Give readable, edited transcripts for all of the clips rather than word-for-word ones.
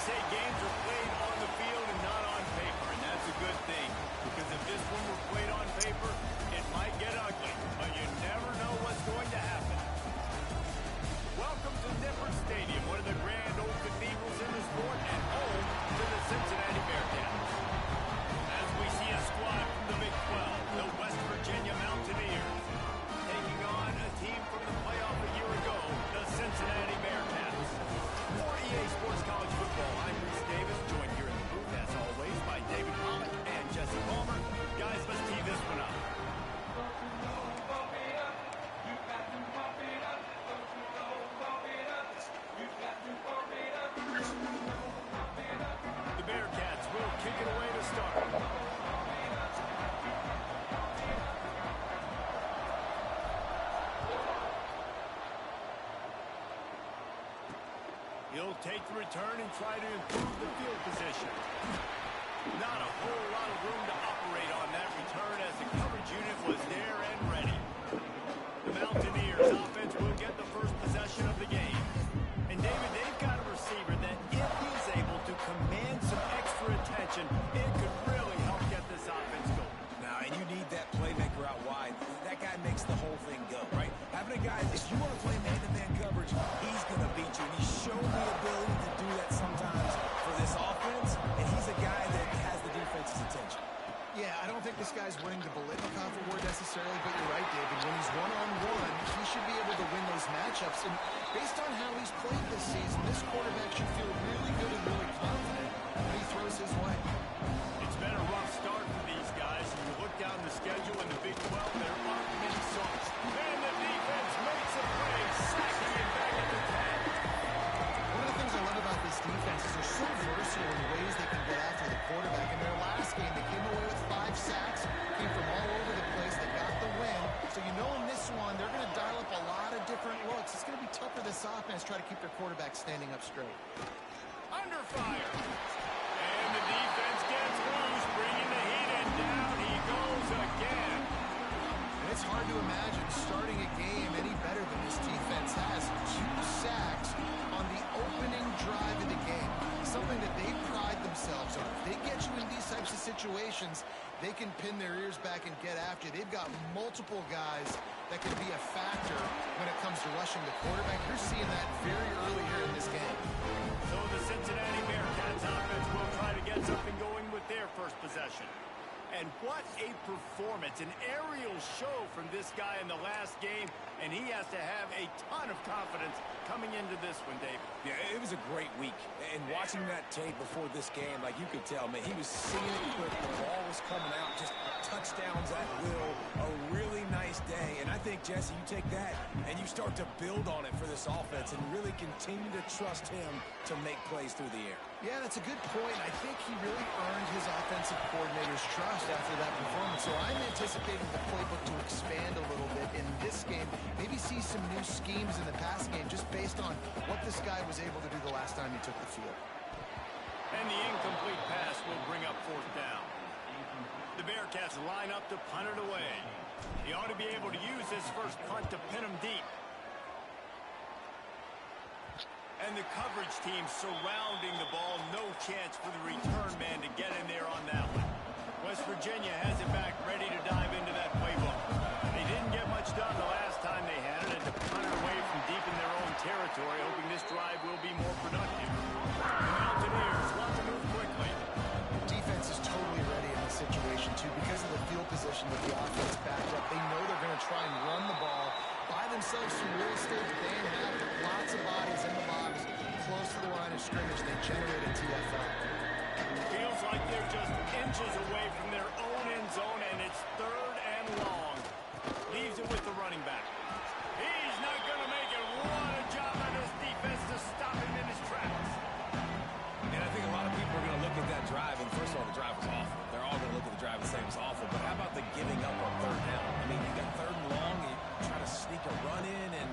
say games are played on the field and not on paper, and that's a good thing. Because if this one were played on paper, it might get ugly, but you never know what's going to happen. Welcome to Nippert Stadium, one of the grand old cathedrals in the sport, and home to the Cincinnati Bearcats. As we see a squad from the Big 12, the West Virginia Mountaineers, taking on a team from the playoff a year ago, the Cincinnati Bearcats. For EA Sports College Football, I'm Bruce Davis, joined here in the booth, as always, by David Pollock and Jesse Palmer. Guys, let's tee this one up. The Bearcats will kick it away to start. He'll take the return and try to improve the field position. Not a whole lot of room to operate on that return as the coverage unit was there and ready. The Mountaineers offense will get the first possession of the game. And David, they've got a receiver that if he's able to command some extra attention, it could really help get this offense going. Now, and you need that playmaker out wide. That guy makes the whole thing go, right? Having a guy, if you want to play man-to-man coverage, he's going to beat you. And he's shown the ability to do that sometimes for this offense, and he's a guy that has the defense's attention. Yeah, I don't think this guy's winning the Biletnikoff award necessarily, but you're right, David. When he's one-on-one, he should be able to win those matchups. And based on how he's played this season, this quarterback should feel really good and really confident when he throws his way. It's been a rough start for these guys. If you look down the schedule in the Big 12, there aren't many songs. And the defense makes a play, sacking him back at the 10. One of the things I love about this defense is they're so versatile in the ways they can get after the quarterback. In their last game, they came away with 5 sacks, came from all over the place. They got the win. So you know in this one, they're going to dial up a lot of different looks. It's going to be tough for this offense to try to keep their quarterback standing up straight. Under fire. And the defense gets loose, bringing the heat, and down he goes again. And it's hard to imagine starting a game any better than this defense has. 2 sacks on the opening drive of the game. Something that they pride themselves on. If they get you in these types of situations, they can pin their ears back and get after you. They've got multiple guys that can be a factor when it comes to rushing the quarterback. You're seeing that very early here in this game. So the Cincinnati Bearcats offense will try to get something going with their first possession. And what a performance, an aerial show from this guy in the last game, and he has to have a ton of confidence coming into this one, David. Yeah, it was a great week. And watching that tape before this game, like you could tell, man, he was seeing it quick. The ball was coming out, just touchdowns at will. A really nice day. And I think, Jesse, you take that and you start to build on it for this offense and really continue to trust him to make plays through the air. Yeah, that's a good point. I think he really earned his offensive coordinator's trust after that performance. So I'm anticipating the playbook to expand a little bit in this game. Maybe see some new schemes in the passing game just based on what this guy was able to do the last time he took the field. And the incomplete pass will bring up 4th down. The Bearcats line up to punt it away. He ought to be able to use his first punt to pin him deep. And the coverage team surrounding the ball. No chance for the return man to get in there on that one. West Virginia has it back, ready to dive into that playbook. They didn't get much done the last time they had it, and to punt it away from deep in their own territory, hoping this drive will be more productive. The Mountaineers want to move quickly. Defense is totally ready in this situation, too, because of the field position with the offense backed up. They know they're going to try and run the ball, buy themselves some real estate that they have, lots of bodies in the box, close to the line of scrimmage. They generate a TFL. Feels like they're just inches away from their own end zone, and it's 3rd and long. Leaves it with the running back. He's not going to make it. What a job on this defense to stop him in his tracks. And I think a lot of people are going to look at that drive, and first of all, the drive was awful. They're all going to look at the drive and say it was awful, but how about the giving up on 3rd down? I mean, you got 3rd and long, and you try to sneak a run in, and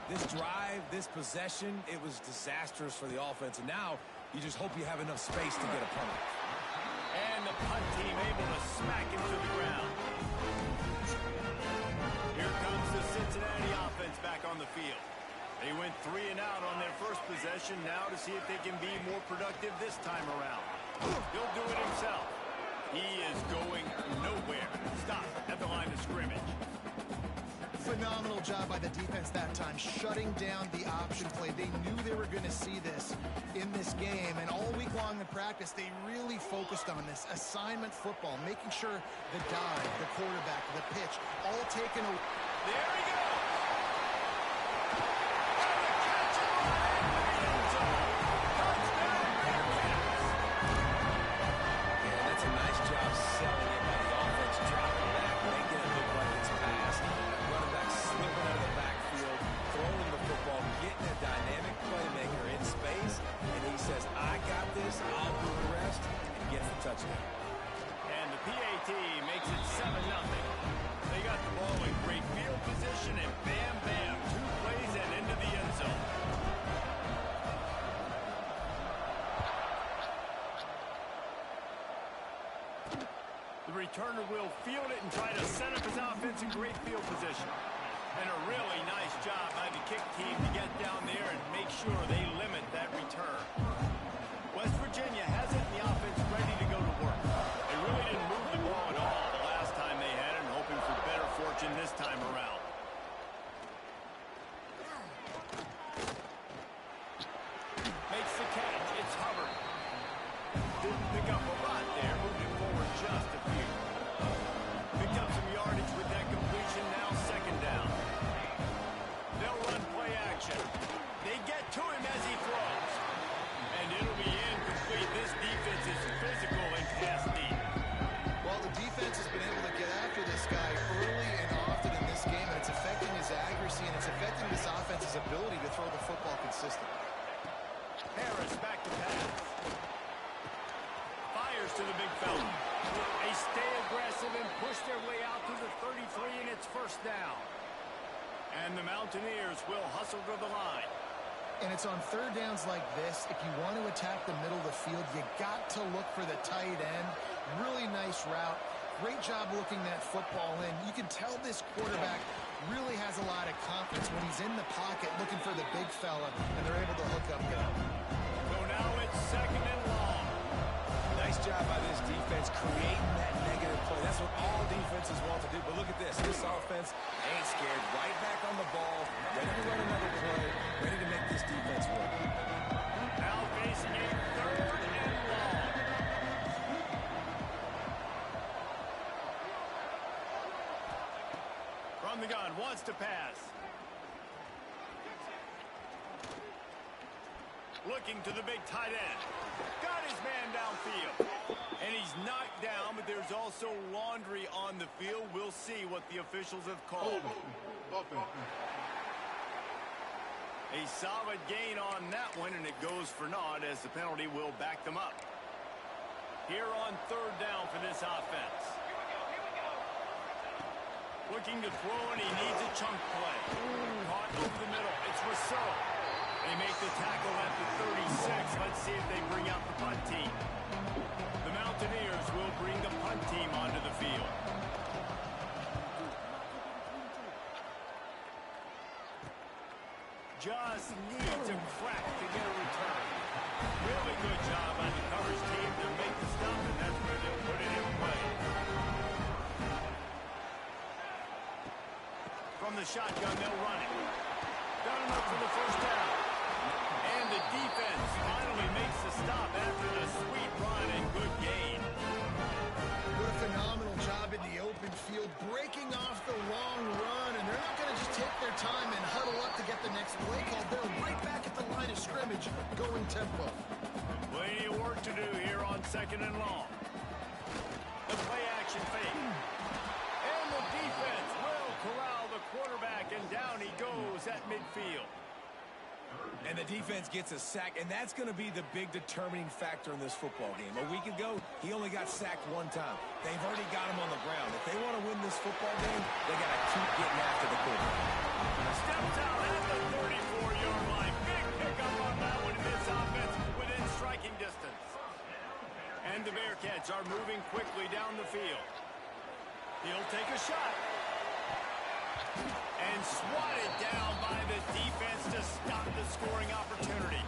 this drive, this possession, it was disastrous for the offense, and now you just hope you have enough space to get a punt. And the punt team able to smack him to the ground. Here comes the Cincinnati offense back on the field. They went 3 and out on their first possession. possession now to see if they can be more productive this time around. He'll do it himself. He is going nowhere. Stop at the line of scrimmage. Phenomenal job by the defense that time, shutting down the option play. They knew they were going to see this in this game, and all week long in practice, they really focused on this assignment football, making sure the dive, the quarterback, the pitch, all taken away. There he goes. Touchdown. And the PAT makes it 7-0. They got the ball in great field position, and bam, bam, 2 plays and into the end zone. The returner will field it and try to set up his offense in great field position. And a really nice job by the kick team to get down there and make sure they limit that return. West Virginia has it in the offense ready to go to work. They really didn't move the ball at all the last time they had it, and hoping for better fortune this time around. Makes the catch. It's Hubbard. Didn't pick up a lot there, moving forward just a few. Picked up some yardage with that completion, now second down. They'll run play action. They get to him as he throws. And it'll be incomplete. This defense is physical and pass deep. Well, the defense has been able to get after this guy early and often in this game, and it's affecting his accuracy, and it's affecting this offense's ability to throw the football consistently. Harris back to pass. Fires to the big fella. They stay aggressive and push their way out to the 33, and it's first down. And the Mountaineers will hustle to the line. And it's on third downs like this, if you want to attack the middle of the field, you got to look for the tight end. Really nice route. Great job looking that football in. You can tell this quarterback really has a lot of confidence when he's in the pocket looking for the big fella, and they're able to hook up there. So now it's second and long. Nice job by this defense creating that negative play. That's what all defenses want to do. But look at this. This offense ain't scared. Right back on the ball. Ready to run another play. Ready to make this defense work. Now facing a third and long. From the gun, wants to pass. Looking to the big tight end. Got his man downfield. And he's knocked down, but there's also laundry on the field. We'll see what the officials have called. A solid gain on that one, and it goes for naught as the penalty will back them up. Here on third down for this offense. Looking to throw, and he needs a chunk play. Caught over the middle. It's Rousseau. They make the tackle at the 36. Let's see if they bring out the punt team. The Mountaineers will bring the punt team onto the field. Just needs a crack to get a return. Really good job on the coverage team to make the stop, and that's where they'll put it in play. From the shotgun, they'll run it. Got him up for the first down. And the defense finally makes the stop after the sweet run and good gain. What a phenomenal job in the open field, breaking off the long run, and they're not going to just take their time and huddle up to get the next play call. They're right back at the line of scrimmage, going tempo. Plenty of work to do here on second and long. The play action fake. And the defense will corral the quarterback, and down he goes at midfield. And the defense gets a sack, and that's going to be the big determining factor in this football game. A week ago, he only got sacked one time. They've already got him on the ground. If they want to win this football game, they got to keep getting after the quarterback. Steps out at the 34-yard line. Big pickup on that one in this offense within striking distance. And the Bearcats are moving quickly down the field. He'll take a shot. And swatted down by the defense to stop the scoring opportunity.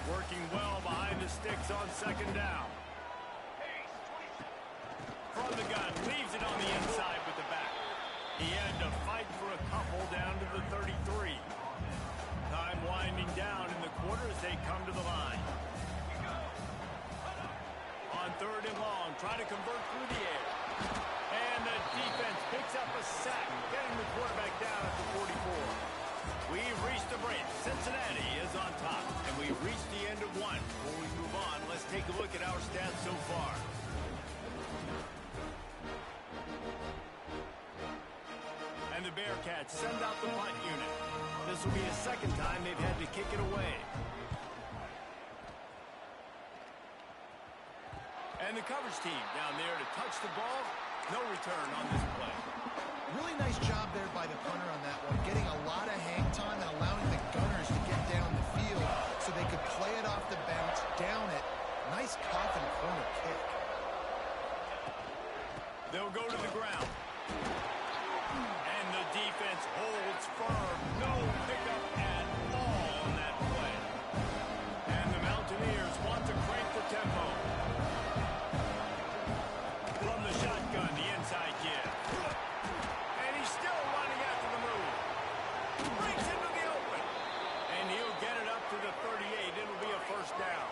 Working well behind the sticks on second down. From the gun, leaves it on the inside with the back. He had to fight for a couple down to the 33. Time winding down in the quarter as they come to the line. On third and long, trying to convert through the air. And the defense picks up a sack, getting the quarterback down at the 44. We've reached the break. Cincinnati is on top, and we've reached the end of one. Before we move on, let's take a look at our stats so far. And the Bearcats send out the punt unit. This will be the second time they've had to kick it away. And the coverage team down there to touch the ball. No return on this play. Really nice job there by the punter on that one, getting a lot of hang time and allowing the gunners to get down the field so they could play it off the bounce, down it. Nice coffin corner kick. They'll go to the ground. And the defense holds firm. No pickup at all on that play. And the Mountaineers want to crank the tempo. From the shotgun, the inside give. And he's still running after the move. Breaks into the open. And he'll get it up to the 38. It'll be a first down.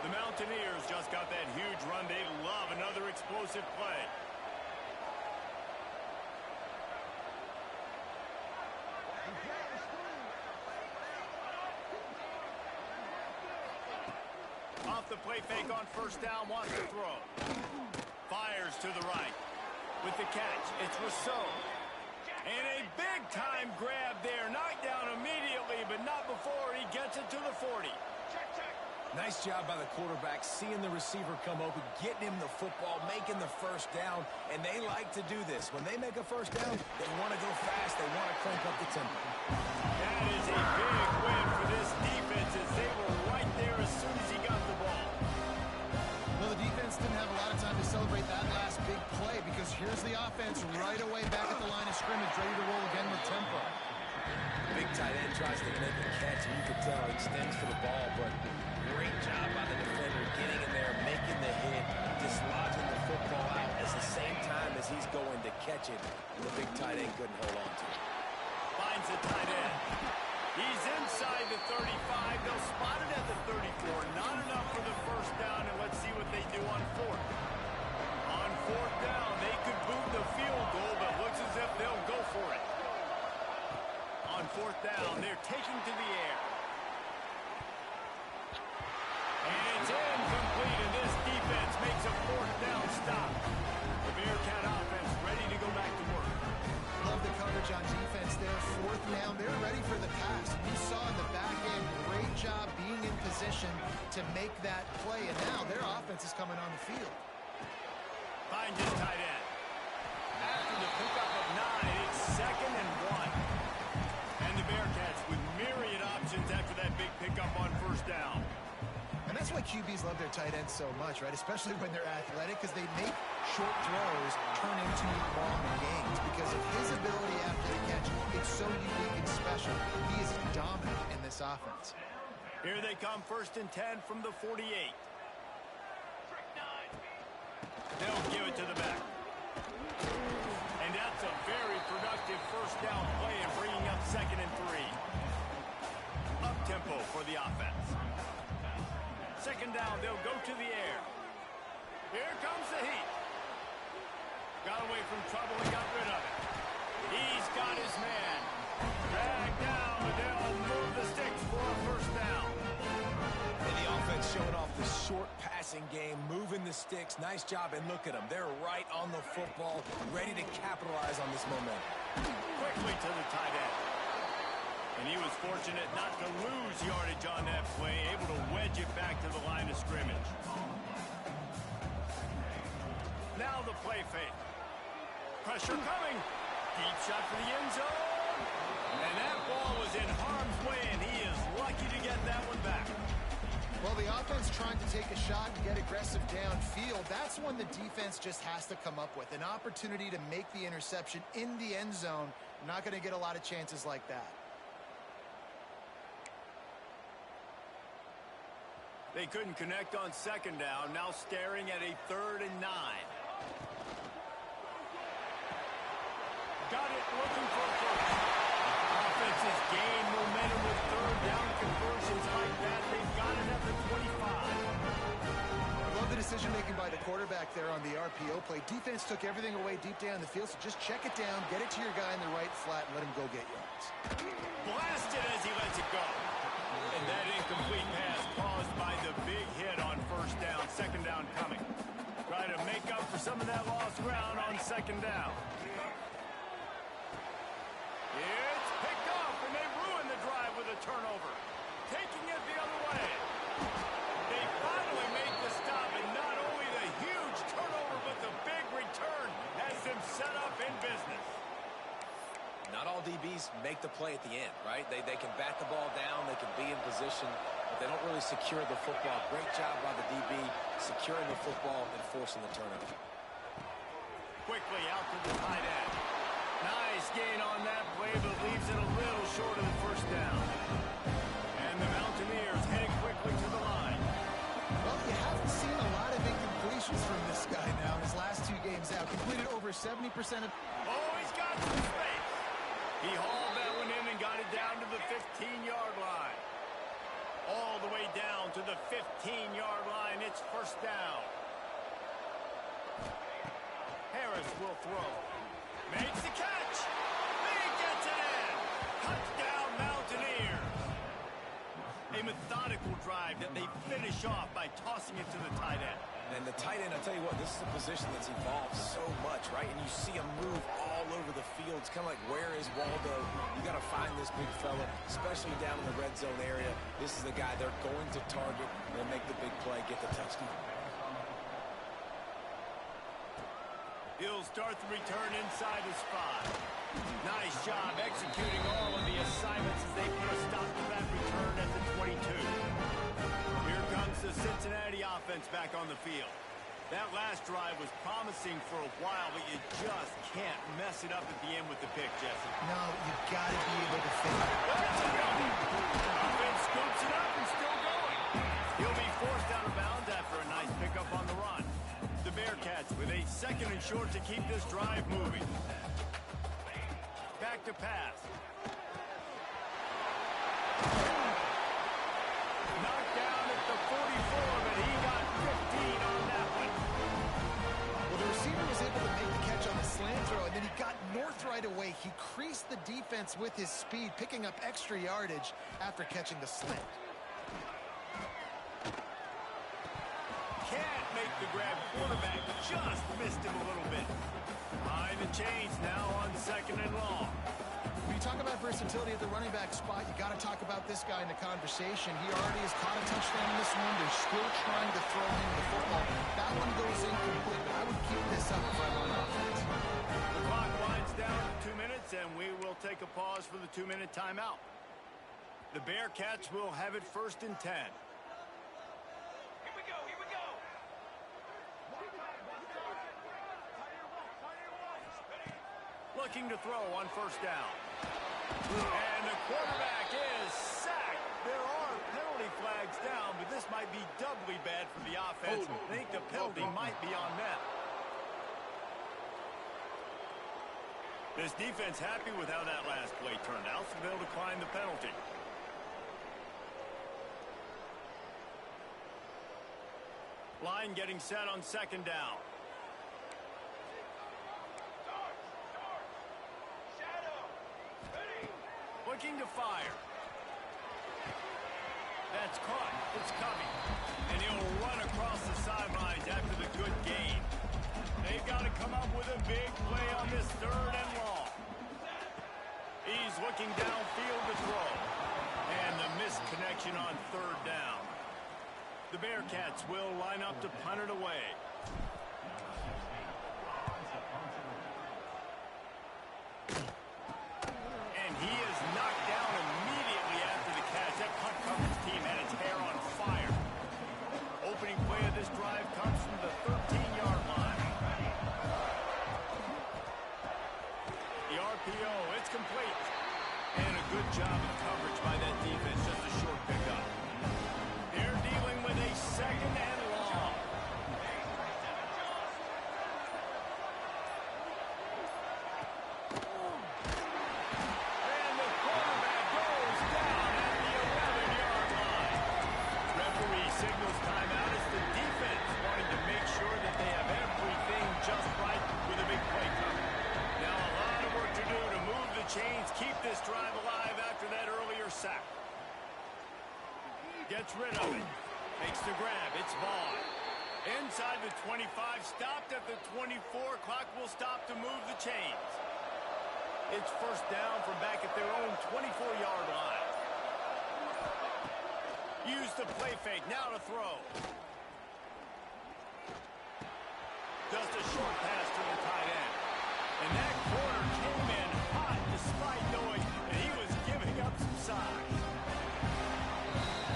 The Mountaineers just got that huge run. They love another explosive play. Off the play fake on first down, wants to throw. Fires to the right. With the catch, it's Rousseau. And a big-time grab there. Knocked down immediately, but not before he gets it to the 40. Nice job by the quarterback, seeing the receiver come open, getting him the football, making the first down, and they like to do this. When they make a first down, they want to go fast, they want to crank up the tempo. That is a big win for this defense as they were right there as soon as he got the ball. Well, the defense didn't have a lot of time to celebrate that last big play because here's the offense right away back at the line of scrimmage, ready to roll again with tempo. Big tight end tries to make the catch, and you can tell he extends for the ball, but great job by the defender getting in there, making the hit, dislodging the football out at the same time as he's going to catch it, and the big tight end couldn't hold on to it. Finds the tight end. He's inside the 35. They'll spot it at the 34. Not enough for the first down, and let's see what they do on fourth. On fourth down, they could boot the field goal, but looks as if they'll go for it. On fourth down, they're taking to the air. And it's incomplete, and this defense makes a fourth down stop. The Bearcat offense ready to go back to work. Love the coverage on defense there. Fourth down, they're ready for the pass. You saw in the back end, great job being in position to make that play, and now their offense is coming on the field. Finds his tight end. After the pickup of 9, it's 2nd and 1. And the Bearcats with myriad options after that big pickup on first down. And that's why QBs love their tight ends so much, right? Especially when they're athletic, because they make short throws turn into long gains. Because of his ability after the catch, it's so unique and special. He is dominant in this offense. Here they come, 1st and 10 from the 48. They'll give it to the back. And that's a very productive first down play and bringing up 2nd and 3. Up-tempo for the offense. 2nd down, they'll go to the air. Here comes the heat. Got away from trouble and got rid of it. He's got his man. Dragged down, but they'll move the sticks for a first down. And the offense showing off the short passing game, moving the sticks. Nice job, and look at them. They're right on the football, ready to capitalize on this momentum. Quickly to the tight end. And he was fortunate not to lose yardage on that play, able to wedge it back to the line of scrimmage. Now the play fake. Pressure coming. Deep shot for the end zone. And that ball was in harm's way, and he is lucky to get that one back. Well, the offense trying to take a shot and get aggressive downfield. That's one the defense just has to come up with. An opportunity to make the interception in the end zone. Not going to get a lot of chances like that. They couldn't connect on second down. Now staring at a 3rd and 9. Got it, looking for a first. Offense has gained momentum with 3rd down conversions like that. They've got it at the 25. Love the decision-making by the quarterback there on the RPO play. Defense took everything away deep down the field, so just check it down, get it to your guy in the right flat, and let him go get yards. Blasted as he lets it go. And that incomplete pass caused by the big hit on 1st down. 2nd down coming. Try to make up for some of that lost ground on 2nd down. It's picked off, and they ruin the drive with a turnover. Taking it the other way. They finally make the stop, and not only the huge turnover, but the big return has them set up in business. Not all DBs make the play at the end, right? They can bat the ball down, they can be in position, but they don't really secure the football. Great job by the DB securing the football and forcing the turnover. Quickly out to the tight end. Nice gain on that play, but leaves it a little short of the 1st down. And the Mountaineers heading quickly to the line. Well, you haven't seen a lot of incompletions from this guy now in his last 2 games out. Completed over 70% of... Oh, he's got some space. He hauled that one in and got it down to the 15-yard line. All the way down to the 15-yard line. It's 1st down. Harris will throw. Makes the catch. He gets it in. Touchdown, Mountaineers. A methodical drive that they finish off by tossing it to the tight end. And the tight end, I tell you what, this is a position that's evolved so much, right? And you see him move all over the field. It's kind of like, where is Waldo? You got to find this big fella, especially down in the red zone area. This is the guy they're going to target. They'll make the big play, get the touchdown. He'll start the return inside his 5. Nice job executing all of the assignments as they put a stop to that return at the 22. Here comes the Cincinnati offense back on the field. That last drive was promising for a while, but you just can't mess it up at the end with the pick, Jesse. No, you've got to be able to finish. Offense scoops it up and still going. He'll be forced out of bounds after a nice pickup on the run. The Bearcats with a 2nd and short to keep this drive moving. Back to pass. Knocked down at the 44, but he got 15 on that one. Well, the receiver was able to make the catch on the slant throw, and then he got north right away. He creased the defense with his speed, picking up extra yardage after catching the slant. Can't make the grab. Quarterback just missed him a little bit. Behind the chains now on 2nd and long. When you talk about versatility at the running back spot, you got to talk about this guy in the conversation. He already has caught a touchdown in this one. They're still trying to throw him the football. That one goes incomplete, but I would keep this up if I were on offense. The clock winds down to 2 minutes, and we will take a pause for the 2-minute timeout. The Bearcats will have it 1st and 10. Looking to throw on 1st down. And the quarterback is sacked. There are penalty flags down, but this might be doubly bad for the offense. I think the penalty might be on them. This defense happy with how that last play turned out, so they'll decline the penalty. Line getting set on 2nd down. Looking to fire. That's caught. It's coming. And he'll run across the sidelines after the good gain. They've got to come up with a big play on this 3rd and long. He's looking downfield to throw. And the missed connection on 3rd down. The Bearcats will line up to punt it away. And he is knocked down immediately after the catch. That punt coverage team had its hair on fire. job of coverage by that defense. Just a short pickup. They're dealing with a second and long. And the quarterback goes down at the 11-yard line. Referee signals timeout as the defense wanting to make sure that they have everything just right with a big play coming. Now a lot of work to do to move the chains, keep this drive alive after that earlier sack. Gets rid of it. Makes the grab. It's Vaughn. Inside the 25, stopped at the 24. Clock will stop to move the chains. It's first down from back at their own 24-yard line. Use the play fake. Now to throw. Just a short pass to the tight end. And that corner came in hot despite knowing that he was giving up some size.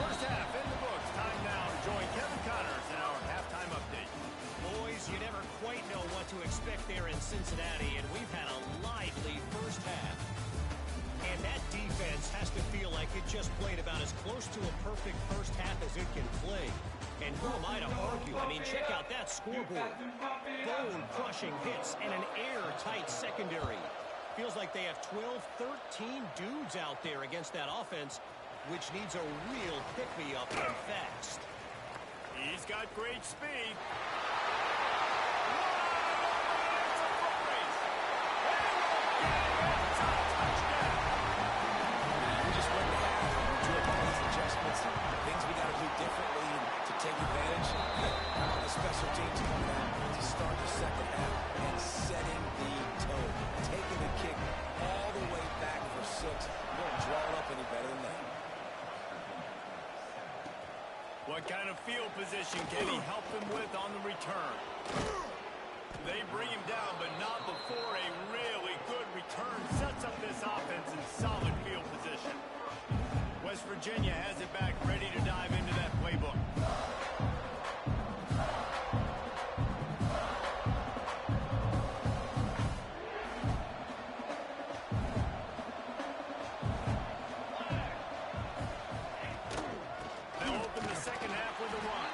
First half in the books. Time now to join Kevin Connors in our halftime update. Boys, you never quite know what to expect there in Cincinnati, and we've had a lively first half. And that defense has to feel like it just played about as close to a perfect first half as it can play. And who am I to argue? I mean, check out that scoreboard. Bone-crushing hits and an airtight secondary. Feels like they have 12, 13 dudes out there against that offense, which needs a real pick-me-up and fast. He's got great speed. Things we got to do differently to take advantage. How about the special teams coming out to start the second half and setting the tone, taking the kick all the way back for 6. You don't draw it up any better than that. What kind of field position can he help them with on the return? They bring him down, but not before a really good return sets up this offense in solid field position. West Virginia has it back, ready to dive into that playbook. They'll open the second half with a run.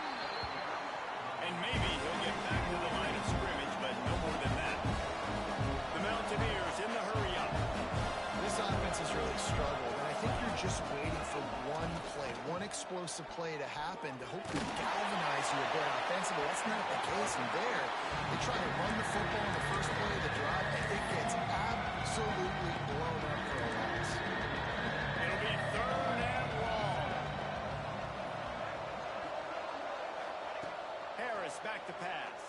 And maybe he'll get back to the line of scrimmage, but no more than that. The Mountaineers in the hurry-up. This offense has really struggled, and I think you're just waiting for one play, one explosive play to happen to hopefully galvanize you a bit offensively. That's not the case in there. They try to run the football in the first play of the drive, and it gets absolutely blown up for a loss. It'll be third and long. Harris back to pass.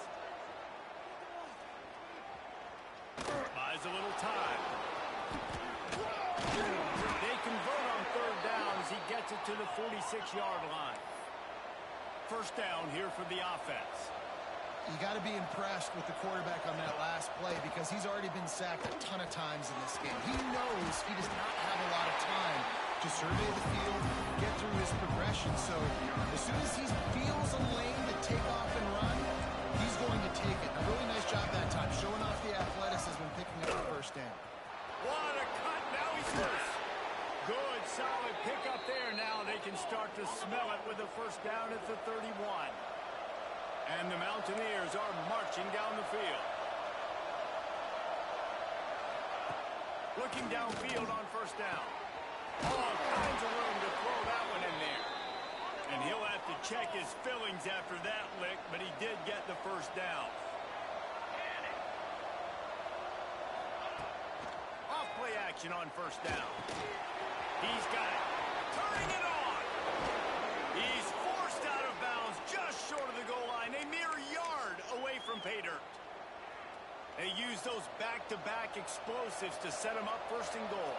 Buys a little time. They convert on third down as he gets it to the 46-yard line. First down here for the offense. You got to be impressed with the quarterback on that last play because he's already been sacked a ton of times in this game. He knows he does not have a lot of time to survey the field, get through his progression. So as soon as he feels a lane to take off and run, he's going to take it. A really nice job that time, showing off the athleticism and picking up the first down. What a cut. Now he's loose. Good, solid pickup there. Now they can start to smell it with a first down at the 31. And the Mountaineers are marching down the field. Looking downfield on first down. All kinds of room to throw that one in there. And he'll have to check his fillings after that lick, but he did get the first down. Off-play action on first down. He's got it. Turning it on. He's forced out of bounds just short of the goal line. A mere yard away from pay dirt. They use those back-to-back explosives to set him up first and goal.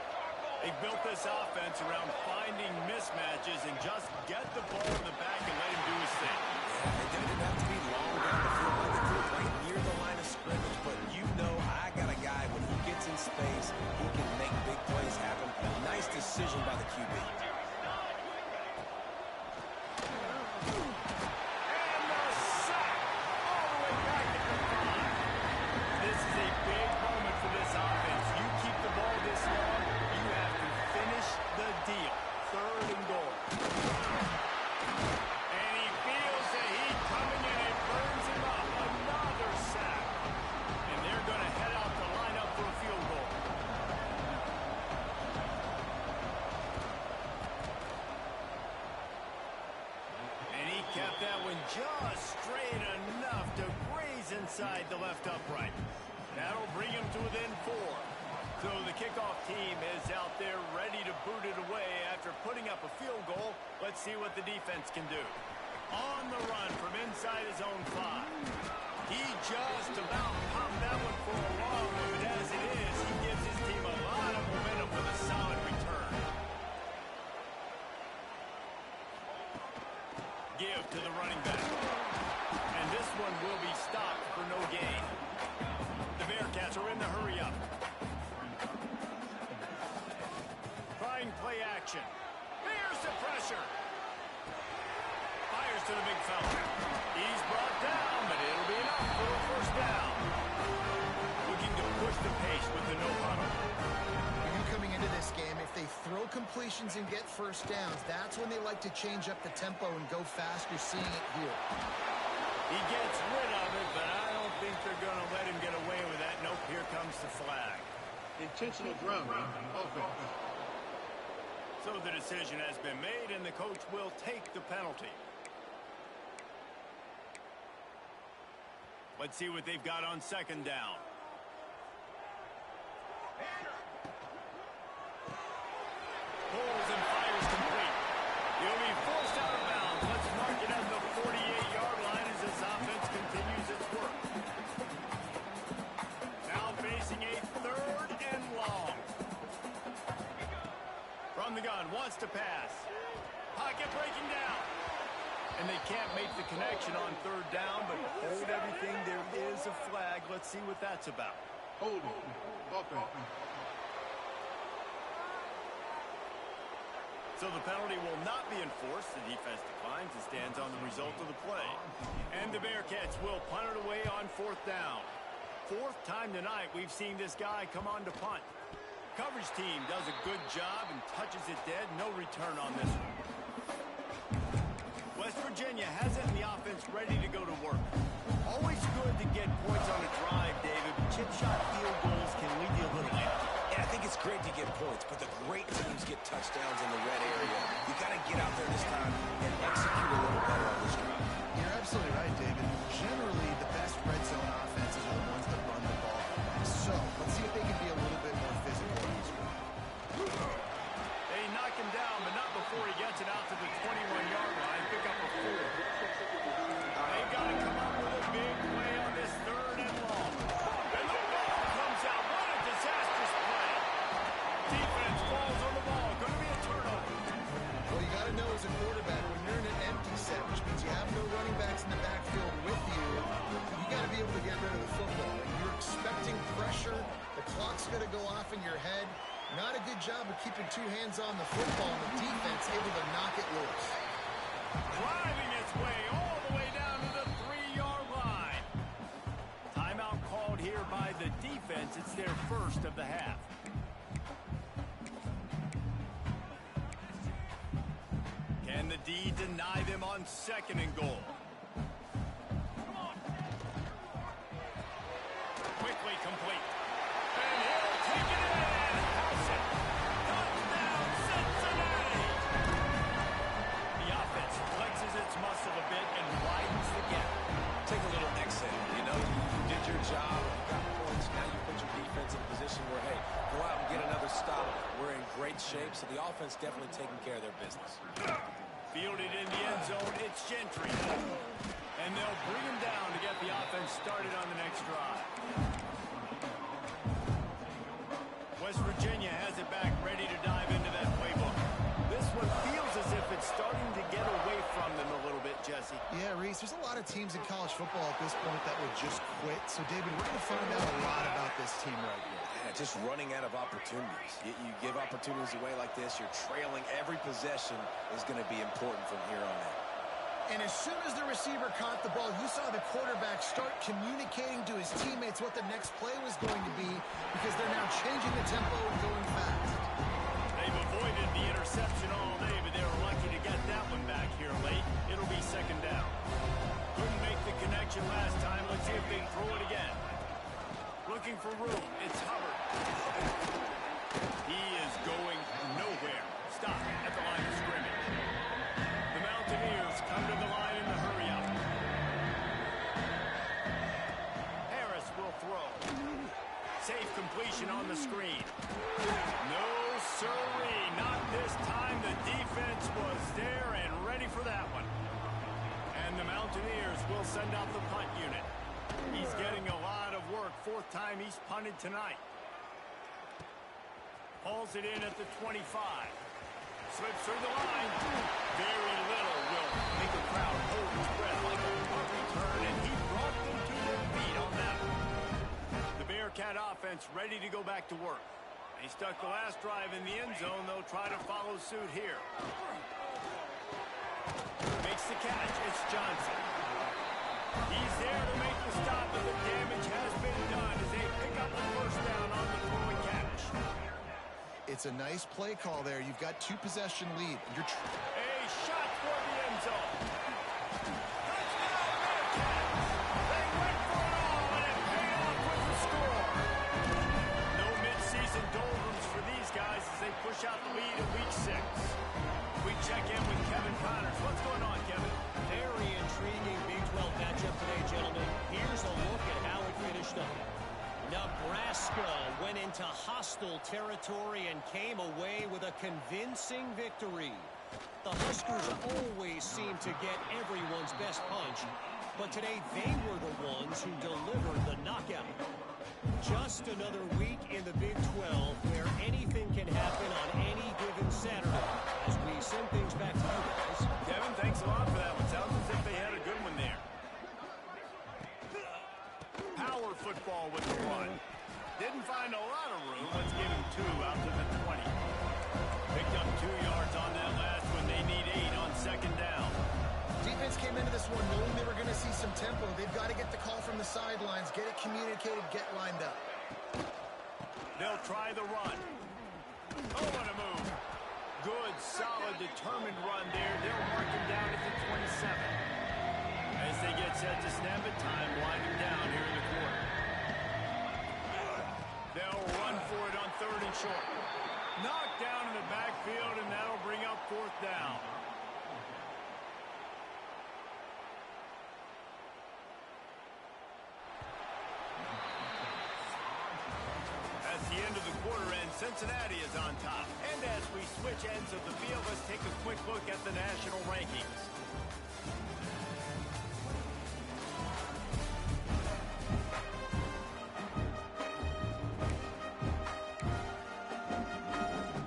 They've built this offense around finding mismatches and just get the ball in the back and let him do his thing. Yeah, it didn't have to be long down the field like they did right near the line of scrimmage, but you know I got a guy when he gets in space, he can make big plays happen. A nice decision by the QB. And the sack all the way back at the 5. This is a big moment for this offense. You keep the ball this long, you have to finish the So the kickoff team is out there ready to boot it away after putting up a field goal. Let's see what the defense can do. On the run from inside his own 5. He just about popped that one for a long one, but as it is, he gives his team a lot of momentum with a solid return. Give to the running back. And this one will be stopped for no gain. The Bearcats are in the hurry-up. Trying play action. Here's the pressure. Fires to the big fella. He's brought down, but it'll be enough for a first down. Looking to push the pace with the no huddle. When you're coming into this game, if they throw completions and get first downs, that's when they like to change up the tempo and go fast. You're seeing it here. He gets rid of it, but I don't think they're going to let him get away with that. Nope, here comes the flag. Intentional grounding, offense. So the decision has been made, and the coach will take the penalty. Let's see what they've got on second down. Pulls and fires complete. He'll be forced out of bounds. Let's mark it at the 48-yard line as this offense continues its work. Now facing a 3rd and long. From the gun, wants to pass. Pocket breaking down. And they can't make the connection on 3rd down, but hold everything. There is a flag. Let's see what that's about. Holding, offense. So the penalty will not be enforced. The defense declines and stands on the result of the play. And the Bearcats will punt it away on 4th down. 4th time tonight we've seen this guy come on to punt. Coverage team does a good job and touches it dead. No return on this one. West Virginia has it in the offense ready to go to work. Always good to get points on a drive, David, but chip shot field goals can lead you a little later. Yeah, I think it's great to get points, but the great teams get touchdowns in the red area. You got to get out there this time and execute a little better on this drive. You're absolutely right, David. Generally, the best red zone offenses are the ones that run the ball. So, let's see if they can be a little bit more physical in this one. They knock him down, but not before he gets it out to the 21-yard line. Pick up a 4. They've got to come up with a big play on this 3rd and long. And the ball comes out. What a disastrous play. Defense falls on the ball. Going to be a turnover. Well, you got to know as a quarterback, when you're in an empty set, which means you have no running backs in the backfield with you, you got to be able to get rid of the football. You're expecting pressure. The clock's going to go off in your head. Not a good job of keeping 2 hands on the football, and the defense able to knock it loose. Driving its way all the way down to the 3-yard line. Timeout called here by the defense. It's their first of the half. Can the D deny them on 2nd and goal? Quickly complete. And he'll take it in. House it. Touchdown, Cincinnati. The offense flexes its muscle a bit and widens the gap. Take a little exit. You know, you did your job. You got points. Now you put your defense in a position where, hey, go out and get another stop. We're in great shape, so the offense definitely taking care of their business. Fielded in the end zone, it's Gentry. And they'll bring him down to get the offense started on the next drive. West Virginia has it back, ready to dive into that playbook. This one feels as if it's starting to get away from them a little bit, Jesse. Yeah, Reese, there's a lot of teams in college football at this point that would just quit. So, David, we're going to find out a lot about this team right here. Yeah, just running out of opportunities. You give opportunities away like this, you're trailing. Every possession is going to be important from here on out. And as soon as the receiver caught the ball, you saw the quarterback start communicating to his teammates what the next play was going to be because they're now changing the tempo and going fast. They've avoided the interception all day, but they were lucky to get that one back here late. It'll be 2nd down. Couldn't make the connection last time. Let's see if they throw it again. Looking for room. It's Hubbard. He is going nowhere. Stop at the line of scrimmage. The Mountaineers come to the line in the hurry-up. Harris will throw. safe completion on the screen. No, sirree. Not this time. The defense was there and ready for that one. And the Mountaineers will send out the punt unit. He's getting a lot of work. Fourth time he's punted tonight. Hauls it in at the 25. Slips through the line. Very little will make a crowd hold its breath like a punt return, and he brought them to their feet on that one. The Bearcat offense ready to go back to work. They stuck the last drive in the end zone. They'll try to follow suit here. Makes the catch. It's Johnson. He's there to make the stop, but the damage has been done as they pick up the first down on the throw and catch. It's a nice play call there. You've got 2-possession lead. You're a shot for the end zone. Touchdown, Bearcats. They went for it all, and it paid off with the score. No midseason doldrums for these guys as they push out the lead in Week 6. We check in with Kevin Connors. What's going on, Kevin? Very intriguing Big 12 matchup today, gentlemen. Here's a look at how it finished up. Nebraska went into hostile territory and came away with a convincing victory. The Huskers always seem to get everyone's best punch, but today they were the ones who delivered the knockout. Just another week in the Big 12 where anything can happen on any given Saturday. As we send things back to you guys. Kevin, thanks a lot for that one. Sounds as if they had a good one there. Power football with the run. Didn't find a lot of room. Let's give him 2 out to the 20. Picked up 2 yards on that last one. They need 8 on second down. Defense came into this one knowing they were going to see some tempo. They've got to get the call from the sidelines, get it communicated, get lined up. They'll try the run. Oh, what a move. Good, solid, determined run there. They'll mark him down at the 27. As they get set to snap it, time winding down here in the quarter. They'll run for it on 3rd and short. Knocked down in the backfield, and that'll bring up 4th down. That's the end of the quarter, and Cincinnati is on top. And as we switch ends of the field, let's take a quick look at the national rankings.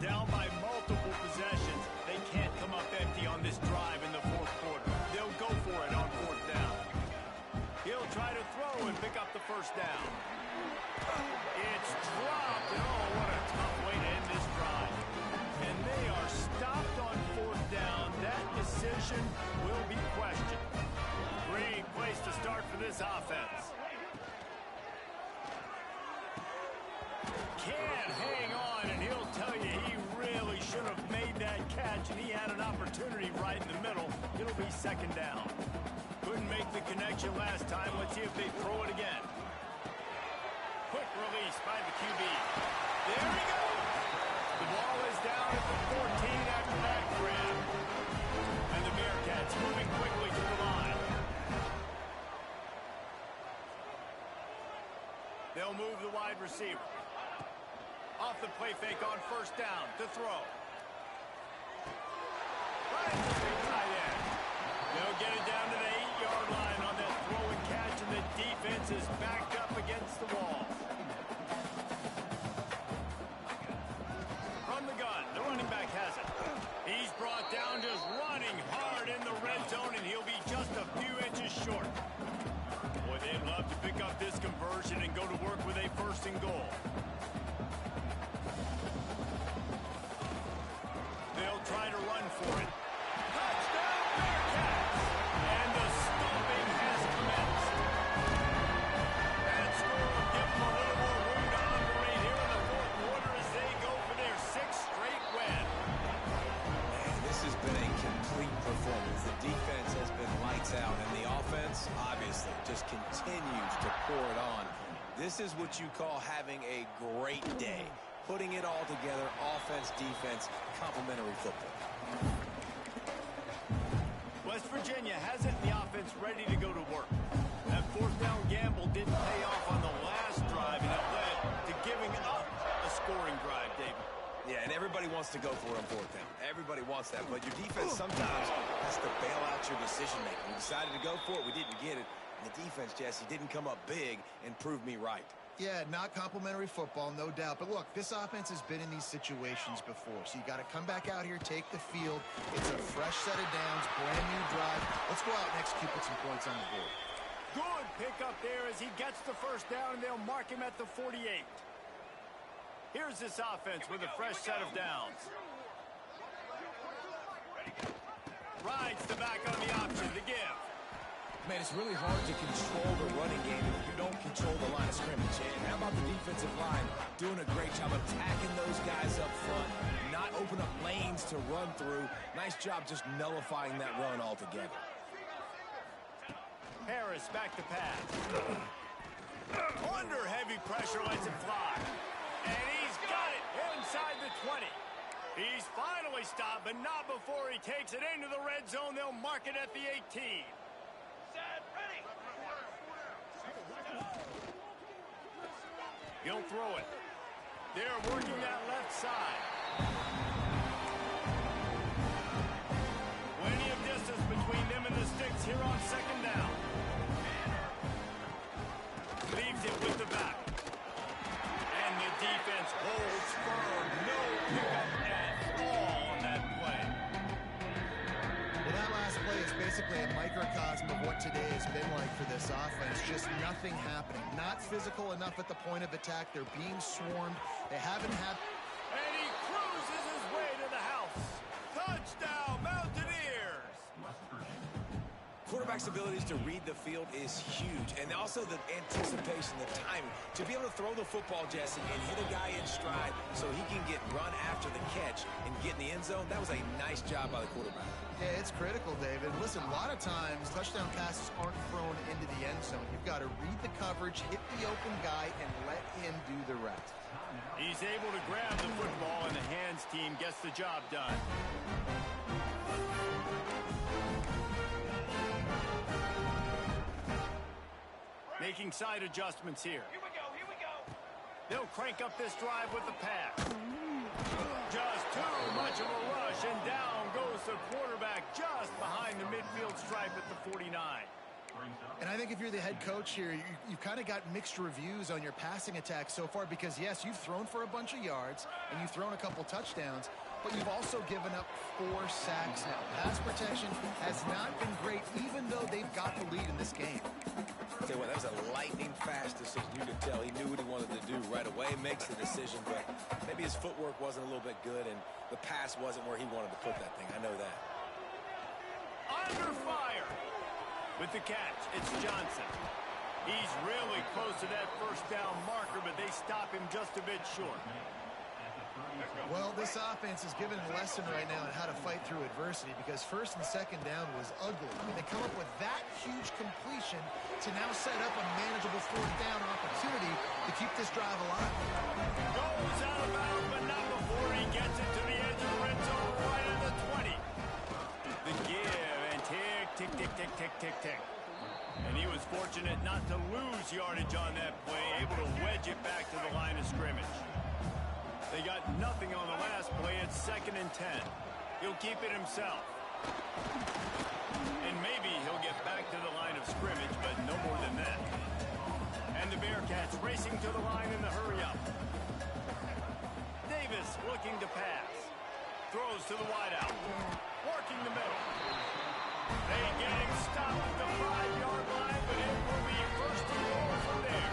Down by multiple possessions. They can't come up empty on this drive in the 4th quarter. They'll go for it on 4th down. He'll try to throw and pick up the first down. It's dropped. Oh, what a tough way to end this drive. And they are stopped on 4th down. That decision will be questioned. Great place to start for this offense. Can't hang on, and he'll tell you he really should have made that catch, and he had an opportunity right in the middle. It'll be 2nd down. Couldn't make the connection last time. Let's see if they throw it again. Quick release by the QB. There he goes. The ball is down at the 14 after that grab. And the Bearcats moving quickly to the line. They'll move the wide receiver. Off the play fake on 1st down to throw. Right to the tight end. They'll get it down to the 8-yard line on that throw and catch, and the defense is backed up against the wall. From the gun, the running back has it. He's brought down just running hard in the red zone, and he'll be just a few inches short. Boy, they'd love to pick up this conversion and go to work with a 1st and goal. They'll try to run for it. Touchdown, Bearcats! And the stomping has commenced. That score will give them a little more room to operate here in the 4th quarter as they go for their 6th straight win. Man, this has been a complete performance. The defense has been lights out, and the offense, obviously, just continues to pour it on. This is what you call having a great day. Putting it all together, offense, defense, complementary football. West Virginia has it, and the offense ready to go to work. That 4th down gamble didn't pay off on the last drive, and it led to Everybody wants to go for it on fourth down. Everybody wants that, but your defense sometimes has to bail out your decision-making. We decided to go for it. We didn't get it. And the defense, Jesse, didn't come up big and prove me right. Yeah, not complimentary football, no doubt. But look, this offense has been in these situations before. So you got to come back out here, take the field. It's a fresh set of downs, brand new drive. Let's go out and execute, put some points on the board. Good pickup there as he gets the first down, and they'll mark him at the 48. Here's this offense with a fresh set of downs. Rides the back on the option to give. Man, it's really hard to control the running game if you don't control the line of scrimmage. And how about the defensive line doing a great job attacking those guys up front, not open up lanes to run through. Nice job just nullifying that run altogether. Harris back to pass. Under heavy pressure, lets it fly. And he's got it inside the 20. He's finally stopped, but not before he takes it into the red zone. They'll mark it at the 18. He'll throw it. They're working that left side. Plenty of distance between them and the sticks here on second down. Leaves it with the back. And the defense holds firm. No pickup at all on that play. Well, that last play is basically a microcosm of what today has been like for this offense. Just nothing happening. Not physical enough at the point of attack. They're being swarmed. They haven't had... And he cruises his way to the house. Touchdown, Mountaineers! Quarterback's abilities to read the field is huge, and also the anticipation, the timing. To be able to throw the football, Jesse, and hit a guy in stride so he can get run after the catch and get in the end zone, that was a nice job by the quarterback. Yeah, it's critical, David. Listen, a lot of times touchdown passes aren't thrown into the end zone. You've got to read the coverage, hit the open guy, and let him do the rest. He's able to grab the football, and the hands team gets the job done. Making side adjustments here. Here we go. They'll crank up this drive with the pass. Just too much of a rush, and down goes the quarterback just behind the midfield stripe at the 49. And I think if you're the head coach here, you've kind of got mixed reviews on your passing attack so far because, yes, you've thrown for a bunch of yards and you've thrown a couple touchdowns, but you've also given up 4 sacks now. Pass protection has not been great, even though they've got the lead in this game. Tell you what, that was a lightning-fast decision. You could tell he knew what he wanted to do right away, makes the decision, but maybe his footwork wasn't a little bit good, and the pass wasn't where he wanted to put that thing. I know that. Under fire. With the catch, it's Johnson. He's really close to that first down marker, but they stop him just a bit short. Well, this offense is given a lesson right now on how to fight through adversity because first and second down was ugly. And they come up with that huge completion to now set up a manageable fourth down opportunity to keep this drive alive. Goes out of bounds, but not before he gets it to the edge of the red zone right at the 20. The give and tick, tick, tick, tick, tick, tick, tick. And he was fortunate not to lose yardage on that play, able to wedge it back to the line of scrimmage. They got nothing on the last play. It's 2nd and 10. He'll keep it himself. And maybe he'll get back to the line of scrimmage, but no more than that. And the Bearcats racing to the line in the hurry-up. Davis looking to pass. Throws to the wideout. Working the middle. They get him stopped at the 5-yard line, but it will be first and goal from there.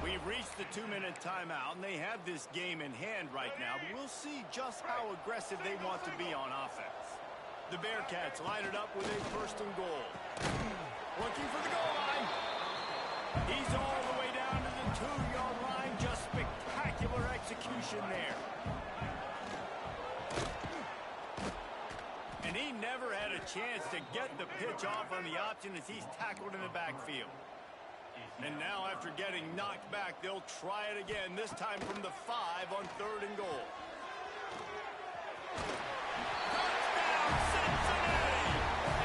We've reached the 2-minute timeout, and they have this game in hand right now, but we'll see just how aggressive they want to be on offense. The Bearcats line it up with a first and goal. Looking for the goal line. He's all the way down to the 2-yard line. Just spectacular execution there. And he never had a chance to get the pitch off on the option as he's tackled in the backfield. And now after getting knocked back, they'll try it again, this time from the 5 on 3rd and goal. Touchdown, Cincinnati!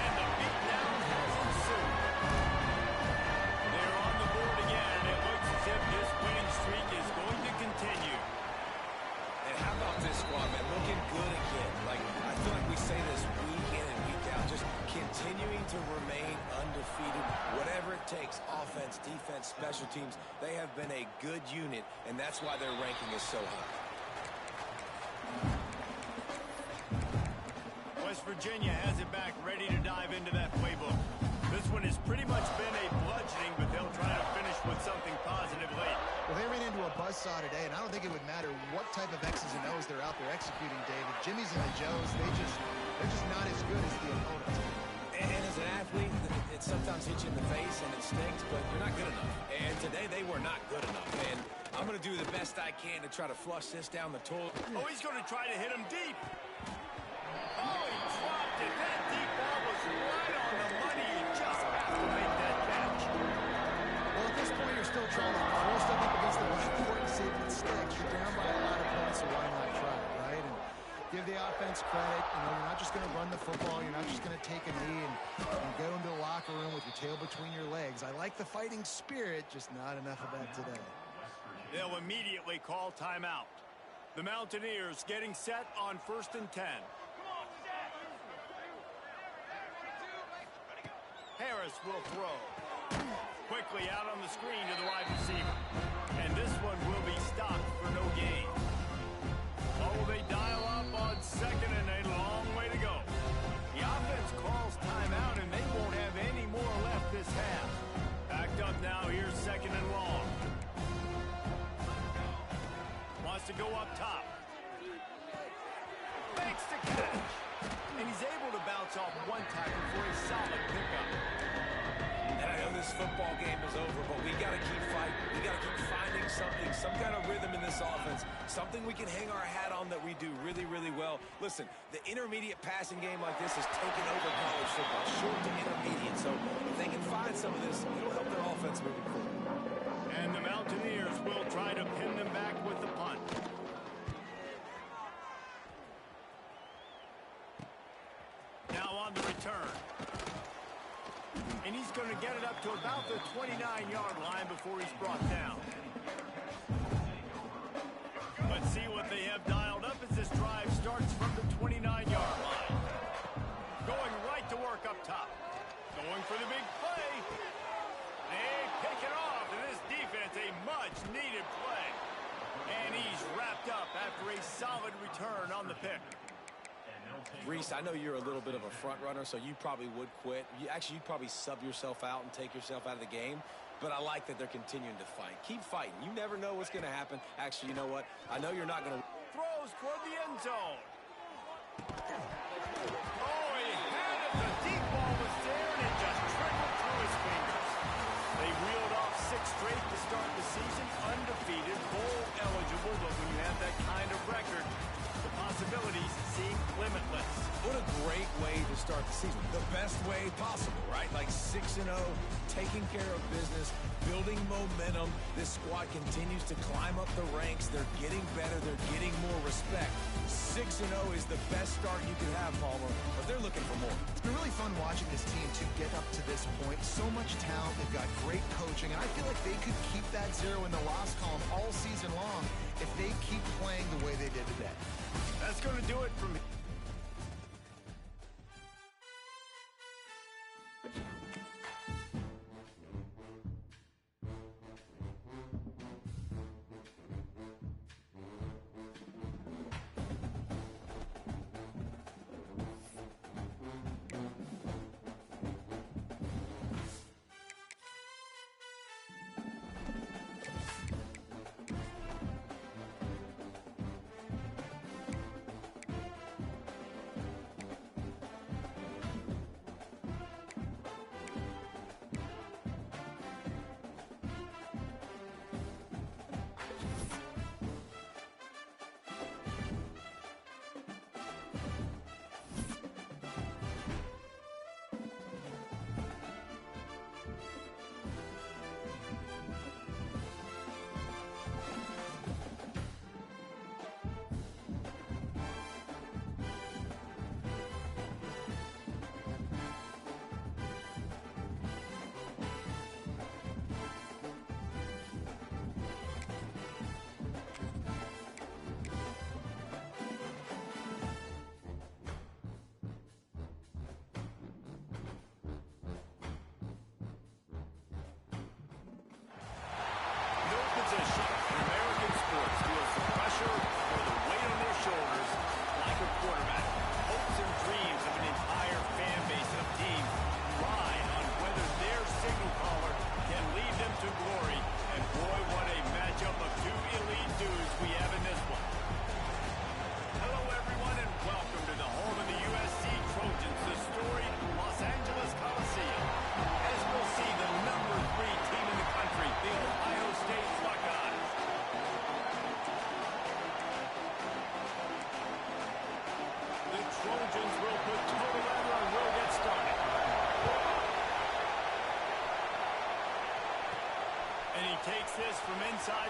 And the beatdown has ensued. They're on the board again. It looks as if this winning streak is going to continue. And how about this squad? special teams, they have been a good unit, and that's why their ranking is so high. West Virginia has it back, ready to dive into that playbook. This one has pretty much been a bludgeoning, but they'll try to finish with something positive late. Well, they ran into a buzzsaw today, and I don't think it would matter what type of X's and O's they're out there executing, David. Jimmy's and the Joes, they're just not as good as the opponents. And as an athlete, it sometimes hits you in the face and it stinks, but you're not good enough. And today they were not good enough. And I'm going to do the best I can to try to flush this down the toilet. Oh, he's going to try to hit him deep. Oh, he dropped it. That deep ball was right on the money. You just have to make that catch. Well, at this point, you're still trying to throw stuff up against the backboard and see if it sticks. You're down by a lot of points, so why not try, right? And give the offense credit. You know, you're not just going to run the football. You're not just going to take a knee and go into the locker room with your tail between your legs. I like the fighting spirit, just not enough of that today. They'll immediately call timeout. The Mountaineers getting set on 1st and 10. Harris will throw. Quickly out on the screen to the wide receiver. And this one will be stopped for no gain. Oh, they dial up on 2nd and a long way to go. The offense calls timeout, and they won't have any more left this half. Backed up now, here's 2nd and long. Wants to go up top. Makes the catch. And he's able to bounce off one tackle for a solid pickup. And I know this football game is over, but we got to keep fighting. We got to keep finding something, some kind of rhythm in this offense, something we can hang our hat on that we do really, really well. Listen, the intermediate passing game like this has taken over college football, short to intermediate. So if they can find some of this, it'll help their offense moving forward. And the Mountaineers will try to pin them back with the punt. Now on the return. And he's going to get it up to about the 29-yard line before he's brought down. Let's see what they have dialed up as this drive starts from the 29-yard line. Going right to work up top. Going for the big play. They pick it off, and this defense, a much-needed play. And he's wrapped up after a solid return on the pick. Reese, I know you're a little bit of a front runner, so you probably would quit. You'd probably sub yourself out and take yourself out of the game. But I like that they're continuing to fight. Keep fighting. You never know what's going to happen. Actually, you know what? I know you're not going to... Throws toward the end zone. Oh, he had it. The deep ball was there, and it just trickled through his fingers. They reeled off 6 straight to start the season, undefeated, bowl eligible, but when you have that kind of record, the possibilities seem limitless. What a great way to start the season. The best way possible, right? Like 6-0, taking care of business, building momentum. This squad continues to climb up the ranks. They're getting better. They're getting more respect. 6-0 is the best start you can have, Palmer, but they're looking for more. It's been really fun watching this team to get up to this point. So much talent. They've got great coaching, and I feel like they could keep that 0 in the loss column all season long if they keep playing the way they did today. That's going to do it for me.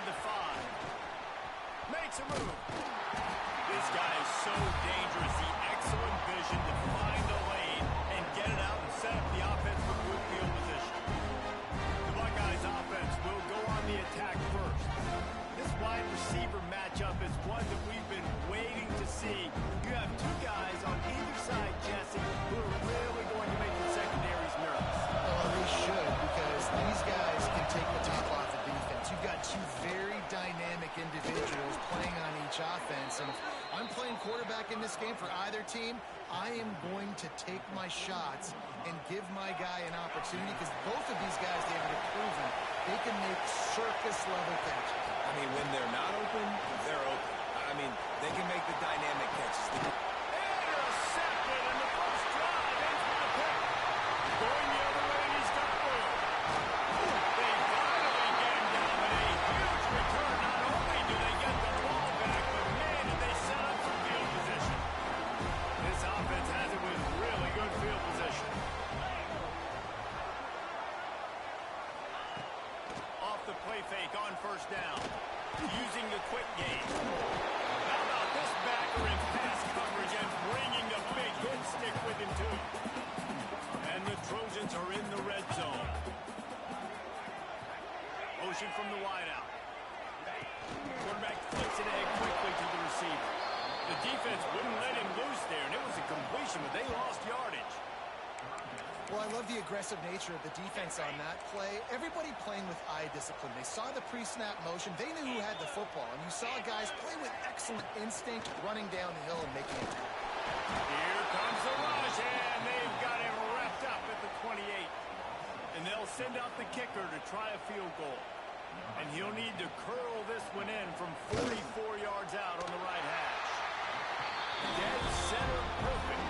the 5. Makes a move. This guy is so dangerous. The excellent vision to find a lane and get it out and set up the offense with good field position. The Buckeyes offense will go on the attack first. This wide receiver matchup is one that we've been waiting to see. You have two guys on either side, Jesse, who are really going to make the secondaries nervous. Well, they should, because these guys can take the top off the defense. You've got two very dynamic individuals playing on each offense, and if I'm playing quarterback in this game for either team, I am going to take my shots and give my guy an opportunity, because both of these guys, David, have proven they can make circus-level catches. I mean, when they're not open, they're open. I mean, they can make the dynamic catches. Intercepted in the first drive. In for the pick. Going the other way, and he's got room. They finally get him down, but a huge return. Not only do they get the ball back, but man, did they set up some field position. This offense has it with really good field position. Off the play fake on first down. Using the quick game. How about this backer in pass coverage and bringing the big hit stick with him too. And the Trojans are in the red zone. Motion from the wideout. Quarterback flips it ahead quickly to the receiver. The defense wouldn't let him loose there, and it was a completion, but they lost yardage. Well, I love the aggressive nature of the defense on that play. Everybody playing with eye discipline. They saw the pre-snap motion. They knew who had the football, and you saw guys play with excellent instinct, running down the hill and making it happen. Here comes the rush, and they've got him wrapped up at the 28. And they'll send out the kicker to try a field goal. And he'll need to curl this one in from 44 yards out on the right hash. Dead center perfect.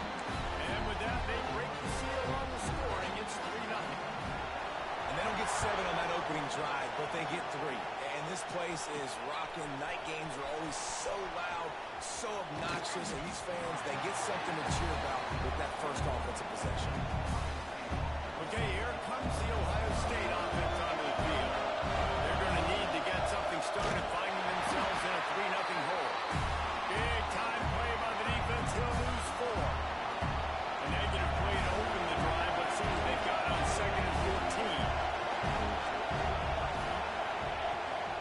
And with that, they break the seal on the scoring. It's 3-0. And they don't get 7 on that opening drive, but they get 3. And this place is rocking. Night games are always so loud, so obnoxious, and these fans, they get something to cheer about with that first offensive possession. Okay, here comes the Ohio State offense onto the field. They're going to need to get something started, finding themselves in a 3-0 hole. Big time play by the defense. He'll lose 4. A negative play to open the drive, but soon as they've got on 2nd and 14.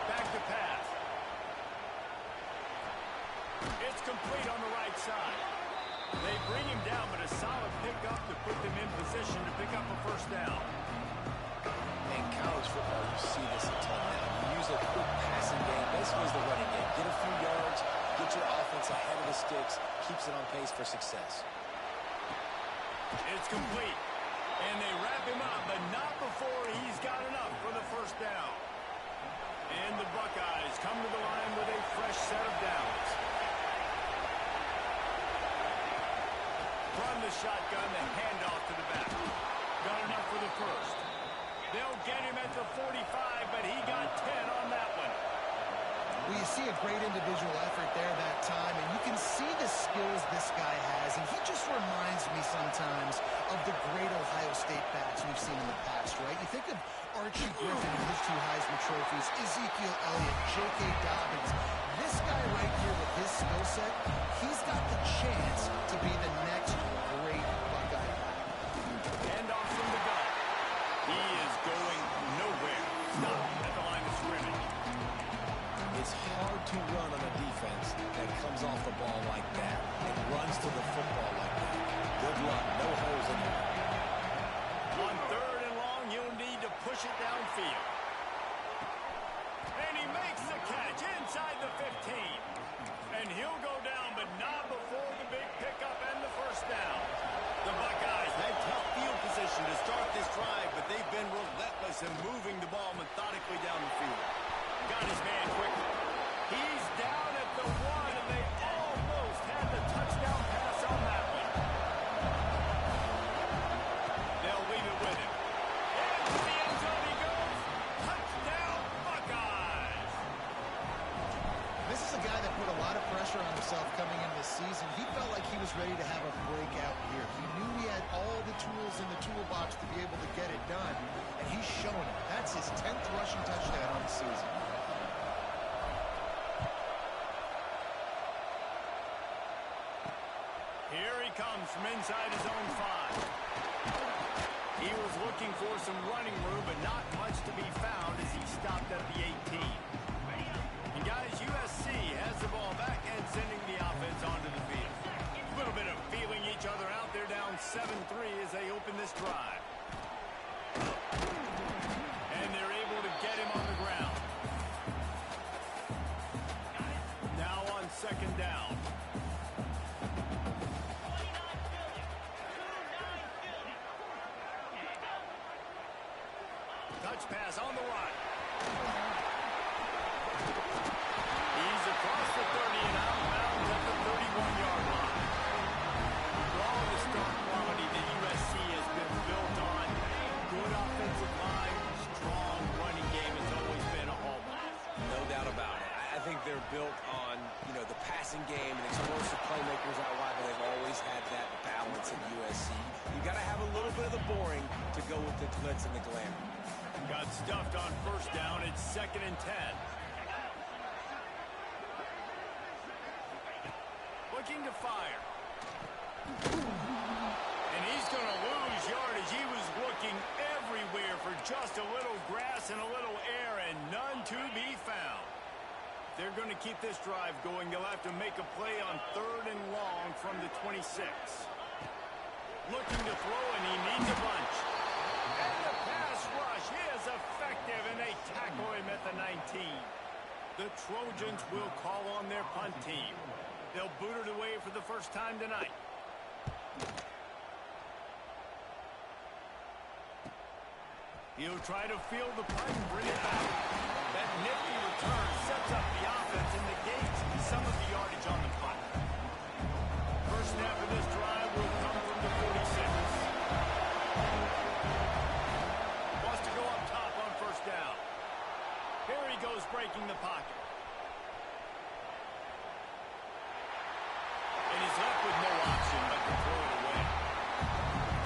Back to pass. It's complete on the right side. They bring him down, but a solid pickup to put them in position to pick up a first down. In college football, you see this a ton now. You use a quick passing game, basically as the running game. Get a few yards, get your offense ahead of the sticks, keeps it on pace for success. It's complete. And they wrap him up, but not before he's got enough for the first down. And the Buckeyes come to the line with a fresh set of downs. From the shotgun, the handoff to the back. Got enough for the first. They'll get him at the 45, but he got 10 on that one. Well, you see a great individual effort there that time, and you can see the skills this guy has, and he just reminds me sometimes of the great Ohio State backs we've seen in the past, right? You think of Archie Griffin and his 2 Heisman trophies, Ezekiel Elliott, J.K. Dobbins. This guy right here with his skill set, he's got the chance to be the next great Buckeye back. Handoff from the gun. He is going nowhere. Stop at the line of scrimmage. It's hard to run on a defense that comes off the ball like that and runs to the football like that. Good luck. No holes in there. On 3rd and long, he'll need to push it downfield. And he makes the catch inside the 15. And he'll go down, but not before the big pickup and the first down. The Buckeyes had tough field position to start this drive, but they've been relentless in moving the ball methodically down the field. Got his man quickly. He's down at the 1, and they almost had the touchdown pass on that one. They'll leave it with him. Into the end zone he goes. Touchdown, Buckeyes! This is a guy that put a lot of pressure on himself coming into this season. He felt like he was ready to have a breakout year. He knew he had all the tools in the toolbox to be able to get it done, and he's showing it. That's his 10th rushing touchdown on the season. comes from inside his own 5. He was looking for some running room, but not much to be found as he stopped at the 18. And guys, USC has the ball back and sending the offense onto the field. A little bit of feeling each other out. They're down 7-3 as they open this drive. And they're able to get him on the ground. Now on second down. Touch pass on the run. He's across the 30 and out of bounds at the 31-yard line. For all the star quality that USC has been built on, good offensive line, strong running game has always been a hallmark. No doubt about it. I think they're built on, the passing game and explosive playmakers out wide, but they've always had that balance in USC. You got to have a little bit of the boring to go with the glitz and the glamour. Got stuffed on first down. It's 2nd and 10. Looking to fire. And he's going to lose yardage. He was looking everywhere for just a little grass and a little air, and none to be found. They're going to keep this drive going. They'll have to make a play on 3rd and long from the 26. Looking to throw, and he needs a bunch. And the pass rush is effective, and they tackle him at the 19. The Trojans will call on their punt team. They'll boot it away for the first time tonight. He'll try to field the punt and bring it back. That nifty return sets up the offense and negates some of the yardage on the punt. First snap of this drive will come from the 46. Wants to go up top on first down. Here he goes breaking the pocket. And he's left with no option but to throw it away.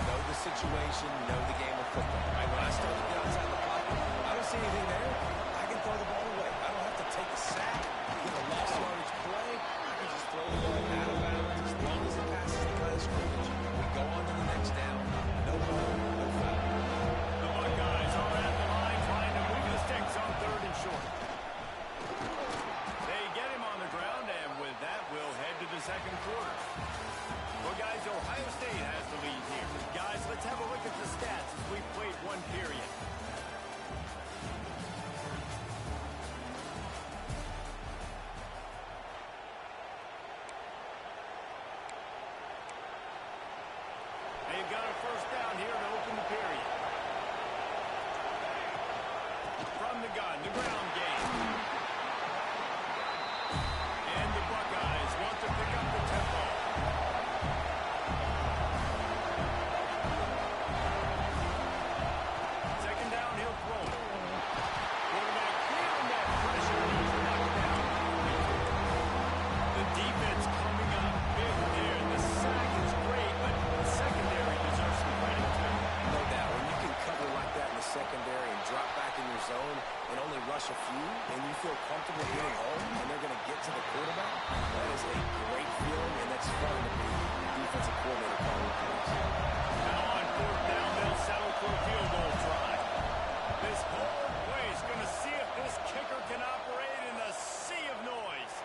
Know the situation, know the game of football. Right? When I start to get outside the pocket, I don't see anything there. I can throw the ball away. I don't have to take a sack, get a lost yardage play. I can just throw the ball out of bounds as long as it passes the line of scrimmage. We go on to the next down. No ball, no foul. The Buckeyes are at the line trying to move the sticks on 3rd and short. They get him on the ground, and with that, we'll head to the second quarter. Well, guys, Ohio State has the lead here. Guys, let's have a look at the stats as we've played one period. They've got a first down here to open the period. From the gun, the ground game. And the Buckeyes want to pick up the tempo. Second down, he'll throw it. Quarterback feeling that pressure. He's knocked down. The defense coming up big there. The sack is great, but the secondary deserves some credit too. No doubt. When you can cover like that in the secondary and drop back in your zone and only rush a few, and you feel comfortable getting home, and they're going to get to the quarterback, that is a great feeling, and that's fun to be defensive coordinator calling plays. Now on 4th down, they'll settle for a field goal try. This whole play is going to see if this kicker can operate in a sea of noise.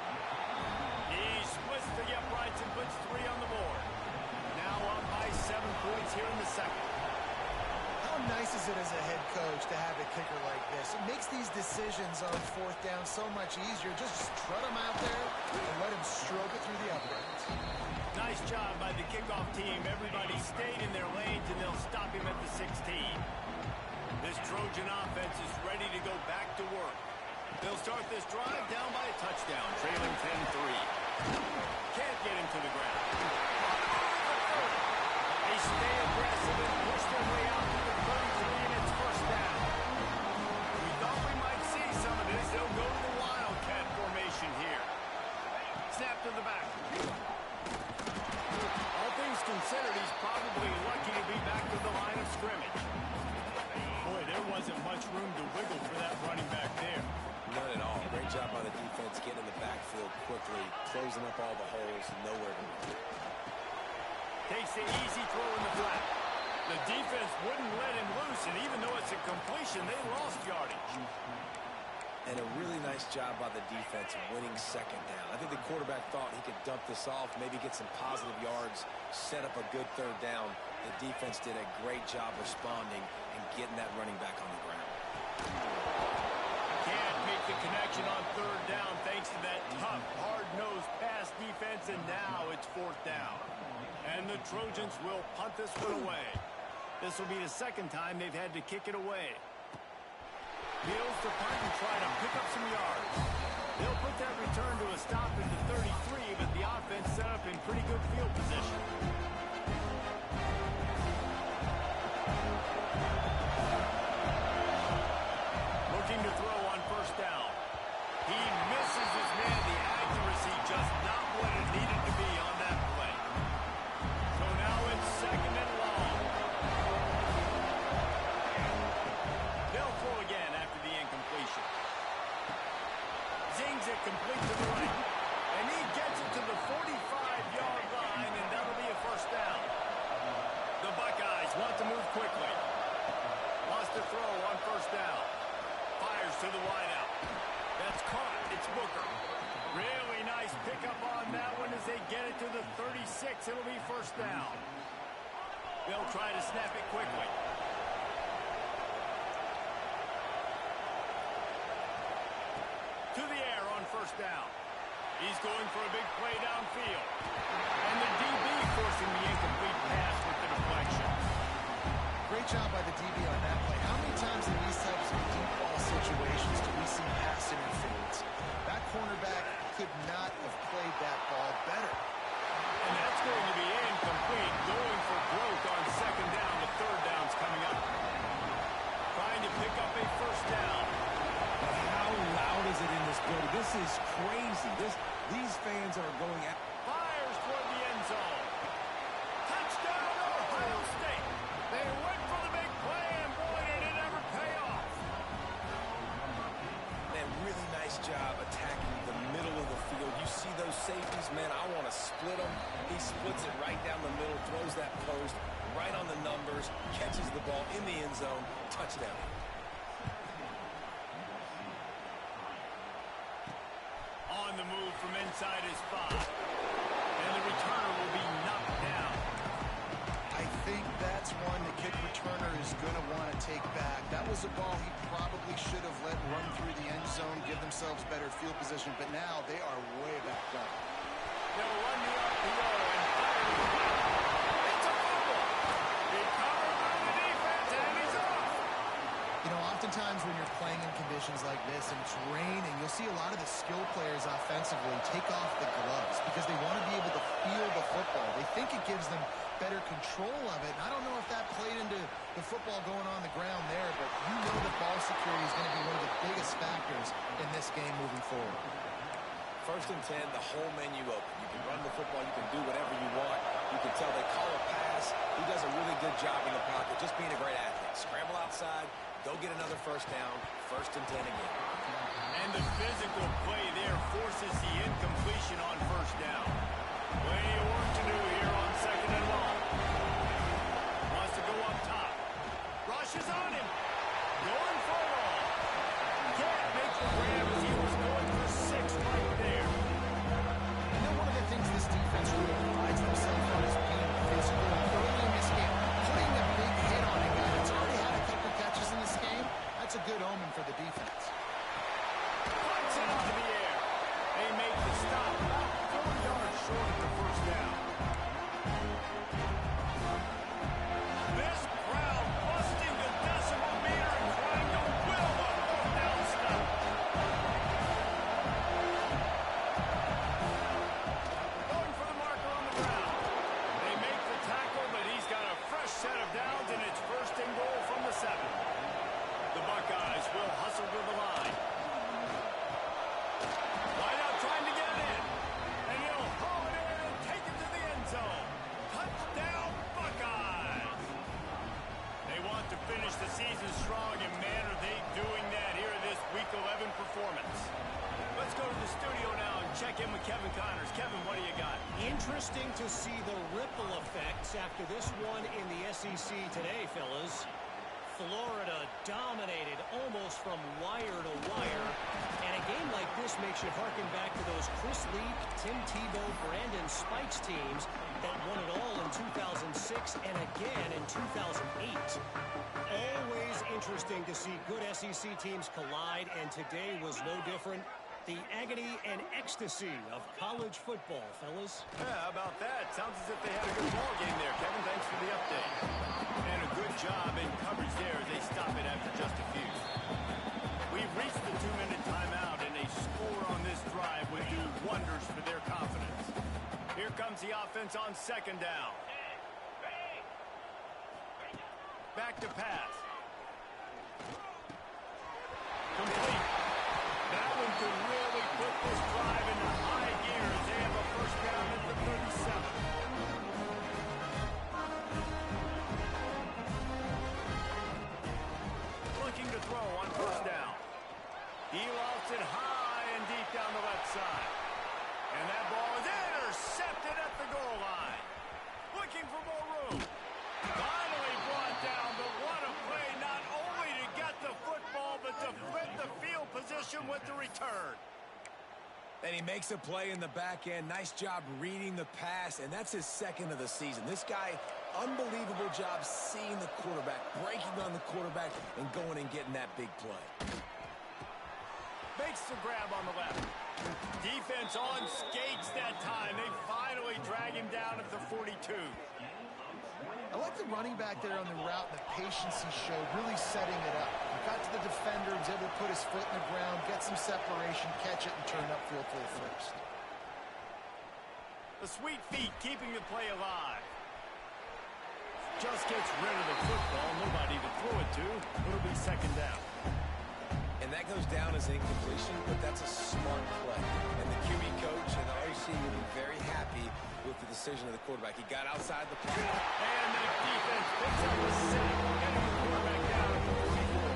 He splits the uprights and puts 3 on the board. Now up by 7 points here in the second. How nice is it as a head coach to have a kicker like this? It makes these decisions on 4th down so much easier. Just strut him out there and let him stroke it through the uprights. Nice job by the kickoff team. Everybody stayed in their lanes, and they'll stop him at the 16. This Trojan offense is ready to go back to work. They'll start this drive down by a touchdown, trailing 10-3. Can't get him to the ground. They stay aggressive and push their way out to the 33, and it's first down. We thought we might see some of this. They'll go to the Wildcat formation here. Snap to the back. All things considered, he's probably lucky to be back to the line of scrimmage. Boy, there wasn't much room to wiggle for that running back there. None at all. Great job by the defense getting in the backfield quickly, closing up all the holes, nowhere to run. Takes the easy throw in the flat. The defense wouldn't let him loose, and even though it's a completion, they lost yardage. And a really nice job by the defense winning second down. I think the quarterback thought he could dump this off, maybe get some positive yards, set up a good third down. The defense did a great job responding and getting that running back on the ground. Can't make the connection on third down thanks to that tough, hard-nosed pass defense, and now it's fourth down. And the Trojans will punt this one away. This will be the second time they've had to kick it away. Heels to punt and try to pick up some yards. They'll put that return to a stop at the 33, but the offense set up in pretty good field position. Looking to throw on first down. He misses his man. The accuracy just not what it needed to be on that play. So now it's second and long. They'll throw again after the incompletion. Zings it complete to the right. And he gets it to the 45-yard line, and that'll be a first down. The Buckeyes want to move quickly. Wants to throw on first down. Fires to the wideout. That's caught. It's Booker. Really nice pickup on that one as they get it to the 36. It'll be first down. They'll try to snap it quickly. To the air on first down. He's going for a big play downfield. And the DB forcing the incomplete pass with the deflection. Great job by the DB on that play. How many times in these types of deep ball situations do we see pass interference? That cornerback could not have played that ball better. And that's going to be incomplete. Going for broke on second down. The third down's coming up. Trying to pick up a first down. How loud is it in this building? This is crazy. These fans are going at... Fires toward the end zone. Touchdown, Ohio State. They went for the big play, and boy, did it ever pay off. Man, really nice job attacking the middle of the field. You see those safeties, man, I want to split them. He splits it right down the middle, throws that post, right on the numbers, catches the ball in the end zone, touchdown. On the move from inside his spot. And the returner will be knocked down. I think that's one the kick returner is going to want to take back. That was a ball he probably should have let run through the end zone, give themselves better field position, but now they are way back up. They'll run the RPO and fire the ball. It's a fumble. Recovered by the defense, and he's off. You know, oftentimes when you're playing in conditions like this and it's raining, you'll see a lot of the skill players offensively take off the gloves because they want to be able to feel the football. They think it gives them better control of it. And I don't know if that played into the football going on the ground there, but you know that ball security is going to be one of the biggest factors in this game moving forward. First and 10, the whole menu open. You can run the football, you can do whatever you want. You can tell they call a pass. He does a really good job in the pocket, just being a great athlete. Scramble outside, go get another first down, first and 10 again. And the physical play there forces the incompletion on first down. Plenty of work to do here on second and long. Wants to go up top. Rushes on him. Going for it all. Can't make the grab as he was going for 6 right there. You know, one of the things this defense really prides themselves on is being physical and early in this game. Putting a big hit on a guy that's already had a couple catches in this game, that's a good omen for the defense. Punts it into the air. And check in with Kevin Connors. Kevin, what do you got? Interesting to see the ripple effects after this one in the SEC today, fellas. Florida dominated almost from wire to wire. And a game like this makes you harken back to those Chris Leak, Tim Tebow, Brandon Spikes teams that won it all in 2006 and again in 2008. Always interesting to see good SEC teams collide, and today was no different. The agony and ecstasy of college football, fellas. Yeah, how about that? Sounds as if they had a good ball game there, Kevin. Thanks for the update. And a good job in coverage there as they stop it after just a few. We've reached the 2-minute timeout, and a score on this drive would do wonders for their confidence. Here comes the offense on second down. Back to pass. Complete. That one could really put this drive into high gear as they have a first down at the 37. Looking to throw on first down. He lofts it high and deep down the left side. And that ball is intercepted at the goal line. Looking for more room. Finally brought down, but what a play, not only to get the football, but to flip the field position with the return. And he makes a play in the back end. Nice job reading the pass, and that's his second of the season. This guy, unbelievable job seeing the quarterback, breaking on the quarterback, and going and getting that big play. Makes the grab on the left. Defense on skates that time. They finally drag him down at the 42. I like the running back there on the route and the patience he showed, really setting it up. He got to the defender, was able to put his foot in the ground, get some separation, catch it, and turn upfield for the first. The sweet feet keeping the play alive. Just gets rid of the football. Nobody to throw it to. It'll be second down. And that goes down as incompletion, but that's a smart play. And the QB coach and the OC will be very happy with the decision of the quarterback. He got outside the pocket. And the defense picks up the sack, getting the quarterback down at the 44.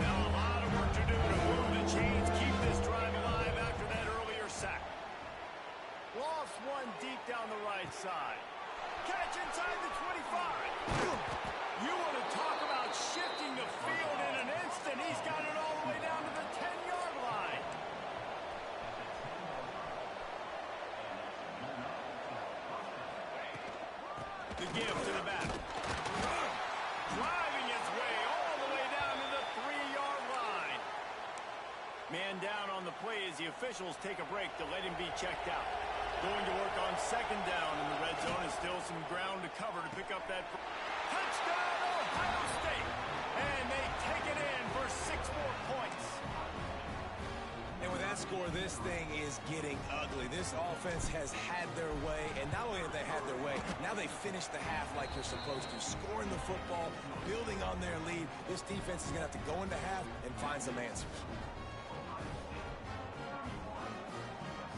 Now a lot of work to do to move the chains, keep this drive alive after that earlier sack. Lofts one deep down the right side. Catch inside the 25. You want to talk about shifting the field in an instant. He's got it all the way down to the 10-yard line. The give to the back. Driving its way all the way down to the 3-yard line. Man down on the play as the officials take a break to let him be checked out. Going to work on second down in the red zone, and still some ground to cover to pick up that touchdown, Ohio State. And they take it in for 6 more points. And with that score, this thing is getting ugly. This offense has had their way, and not only have they had their way, now they finish the half like you're supposed to, scoring the football, building on their lead. This defense is going to have to go into half and find some answers.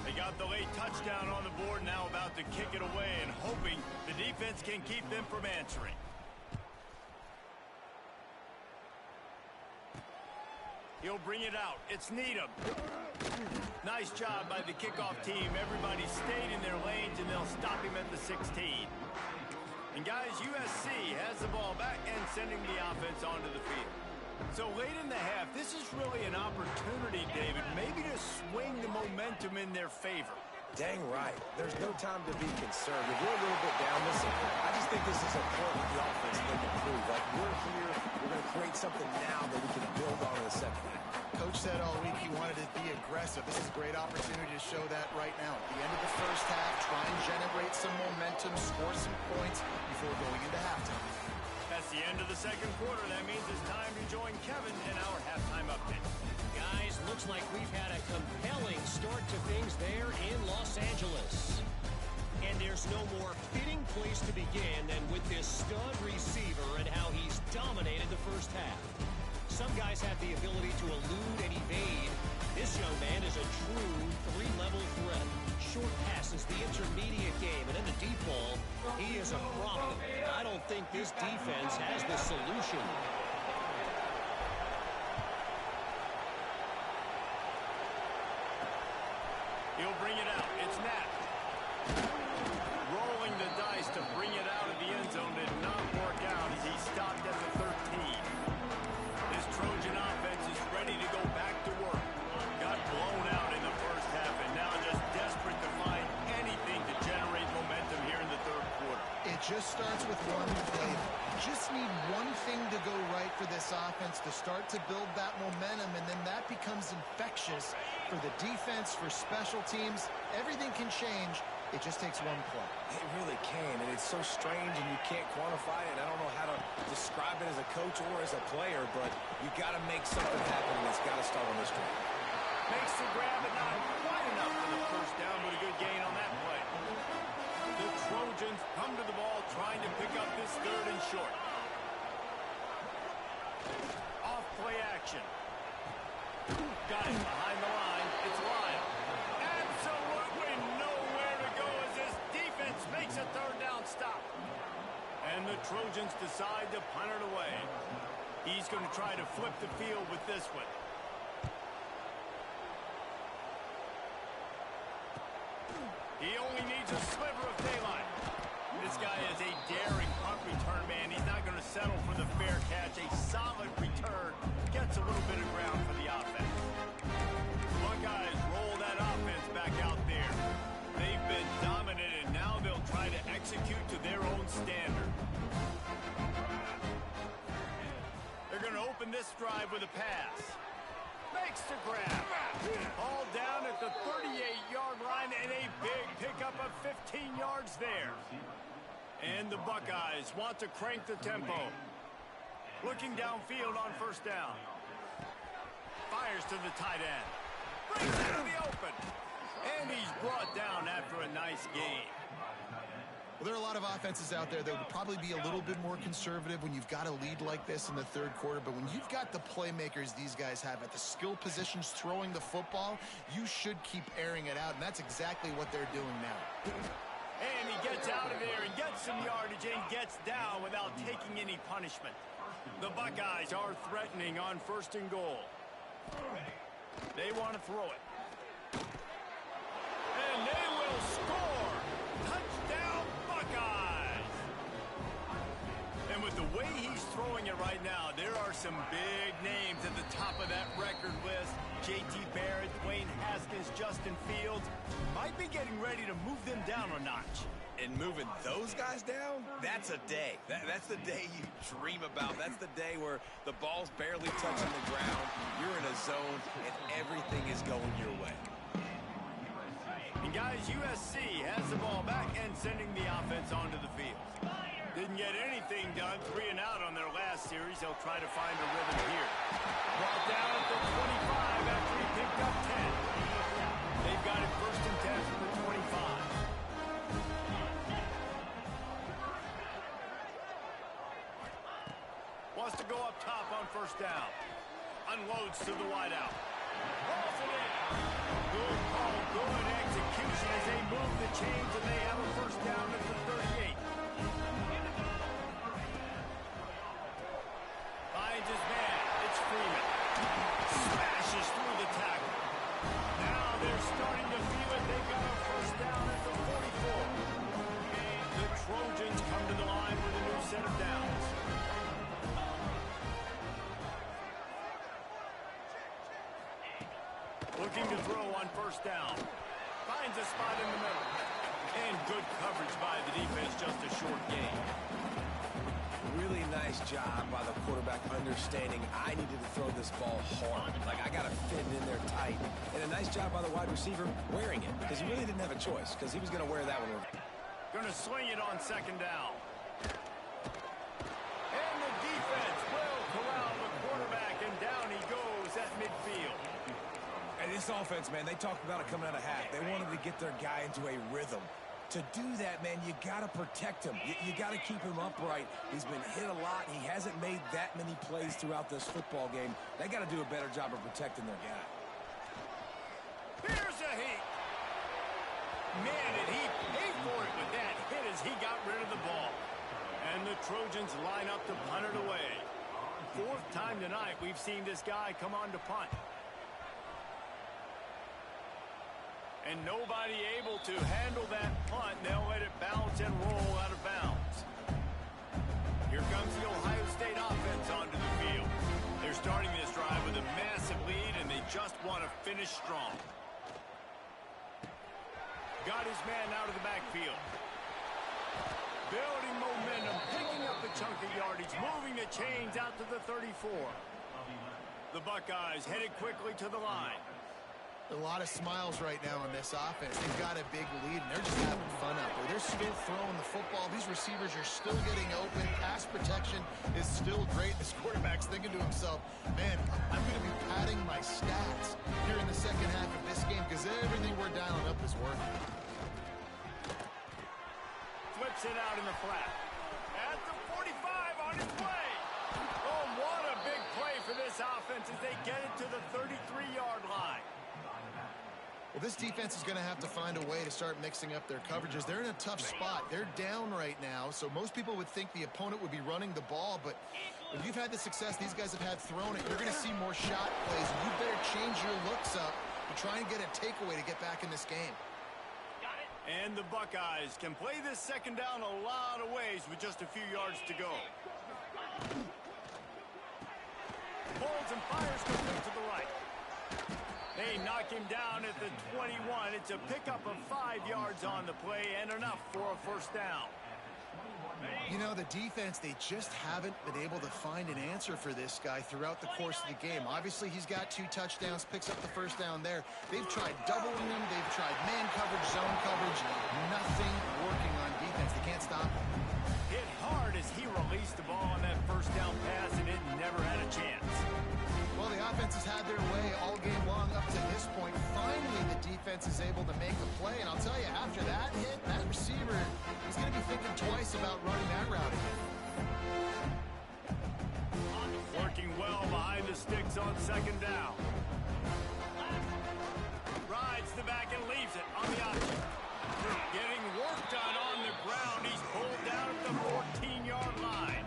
They got the late touchdown on the board, now about to kick it away and hoping the defense can keep them from answering. He'll bring it out. It's Needham. Nice job by the kickoff team. Everybody stayed in their lanes, and they'll stop him at the 16. And guys, USC has the ball back and sending the offense onto the field. So late in the half, this is really an opportunity, David, maybe to swing the momentum in their favor. Dang right. There's no time to be concerned. If we're a little bit down, listen, I just think this is a point with the offense they can prove. Like, we're here, we're going to create something now that we can build on in the second half. Coach said all week he wanted to be aggressive. This is a great opportunity to show that right now. At the end of the first half, try and generate some momentum, score some points before going into halftime. That's the end of the second quarter. That means it's time to join Kevin in our halftime update. Guys, looks like we've had a compelling start to things there in Los Angeles. And there's no more fitting place to begin than with this stud receiver and how he's dominated the first half. Some guys have the ability to elude and evade. This young man is a true three-level threat. Short passes, the intermediate game, and in the deep ball, he is a problem. I don't think this defense has the solution. He'll bring it out. It's Knapp. Rolling the dice to bring it out of the end zone did not work out as he stopped at the 13. This Trojan offense is ready to go back to work. Got blown out in the first half and now just desperate to find anything to generate momentum here in the third quarter. It just starts with one play. Just need one thing to go right for this offense to start to build that momentum, and then that becomes infectious for the defense, for special teams. Everything can change. It just takes one play. It really can, and it's so strange, and you can't quantify it. I don't know how to describe it as a coach or as a player, but you got to make something happen, and it's got to start on this drive. Makes the grab, but not quite enough for the first down, but a good gain on that play. The Trojans come to the ball trying to pick up this third and short. Off play action. Got it behind the line. It's Lyle. Absolutely nowhere to go as this defense makes a third down stop. And the Trojans decide to punt it away. He's going to try to flip the field with this one. He only needs a sliver of daylight. This guy is a daring punt return man. He's not going to settle for the fair catch. A solid return gets a little bit of ground for the offense. Buckeyes roll that offense back out there. They've been dominant, and now they'll try to execute to their own standard. They're going to open this drive with a pass. Makes the grab. All down at the 38-yard line, and a big pickup of 15 yards there. And the Buckeyes want to crank the tempo. Looking downfield on first down. Fires to the tight end. Brings it to the open. And he's brought down after a nice gain. Well, there are a lot of offenses out there that would probably be a little bit more conservative when you've got a lead like this in the third quarter. But when you've got the playmakers these guys have at the skill positions throwing the football, you should keep airing it out. And that's exactly what they're doing now. And he gets out of there and gets some yardage and gets down without taking any punishment. The Buckeyes are threatening on first and goal. They want to throw it. And they will score! Touchdown, Buckeyes! And with the way he's throwing it right now, there are some big names at the top of that record list. J.T. Barrett, Dwayne Haskins, Justin Fields might be getting ready to move them down a notch. And moving those guys down, that's a day. That's the day you dream about. That's the day where the ball's barely touching the ground, you're in a zone, and everything is going your way. And guys, USC has the ball back and sending the offense onto the field. Didn't get anything done, 3 and out on their last series. They'll try to find a rhythm here. Brought down at the 25 after he picked up 10. They've got it first and 10 from the 25. Wants to go up top on first down. Unloads to the wideout. Rolls it in. Good call, good execution as they move the chains and they have a first down at the 38. Finds his man. It's Freeman. Smashes through the tackle. Now they're starting to feel it. They've got a first down at the 44. The Trojans come to the line with a new set of downs. Looking to throw on first down. Finds a spot in the middle. And good coverage by the defense, just a short gain. Really nice job by the quarterback understanding I needed to throw this ball hard. Like, I got to fit it in there tight. And a nice job by the wide receiver wearing it, because he really didn't have a choice, because he was going to wear that one. Going to swing it on second down. And the defense will corral the quarterback, and down he goes at midfield. And this offense, man, they talked about it coming out of half. They wanted to get their guy into a rhythm. To do that, man, you got to protect him. You got to keep him upright. He's been hit a lot. He hasn't made that many plays throughout this football game. They got to do a better job of protecting their guy. Here's a hit. Man, did he pay for it with that hit as he got rid of the ball. And the Trojans line up to punt it away. 4th time tonight we've seen this guy come on to punt. And nobody able to handle that punt. They'll let it bounce and roll out of bounds. Here comes the Ohio State offense onto the field. They're starting this drive with a massive lead, and they just want to finish strong. Got his man out of the backfield. Building momentum, picking up the chunk of yardage, moving the chains out to the 34. The Buckeyes headed quickly to the line. A lot of smiles right now on this offense. They've got a big lead, and they're just having fun out there. They're still throwing the football. These receivers are still getting open. Pass protection is still great. This quarterback's thinking to himself, man, I'm going to be padding my stats here in the second half of this game because everything we're dialing up is working. Flips it out in the flat. At the 45 on his way. Oh, what a big play for this offense as they get it to the 33-yard line. Well, this defense is going to have to find a way to start mixing up their coverages. They're in a tough spot. They're down right now, so most people would think the opponent would be running the ball, but if you've had the success these guys have had throwing it, you're going to see more shot plays. You better change your looks up to try and get a takeaway to get back in this game. And the Buckeyes can play this second down a lot of ways with just a few yards to go. Holds and fires complete to the right. They knock him down at the 21. It's a pickup of 5 yards on the play and enough for a first down. You know, the defense, they just haven't been able to find an answer for this guy throughout the course of the game. Obviously, he's got 2 touchdowns, picks up the first down there. They've tried doubling him. They've tried man coverage, zone coverage. Nothing working on defense. They can't stop him. Hit hard as he released the ball on that first down pass, and it never had a chance. Well, the offense has had their way all game long up to this point. Finally, the defense is able to make a play. And I'll tell you, after that hit, that receiver is going to be thinking twice about running that route again. Working well behind the sticks on second down. Rides the back and leaves it on the option. Getting work done on the ground. He's pulled down at the 14-yard line.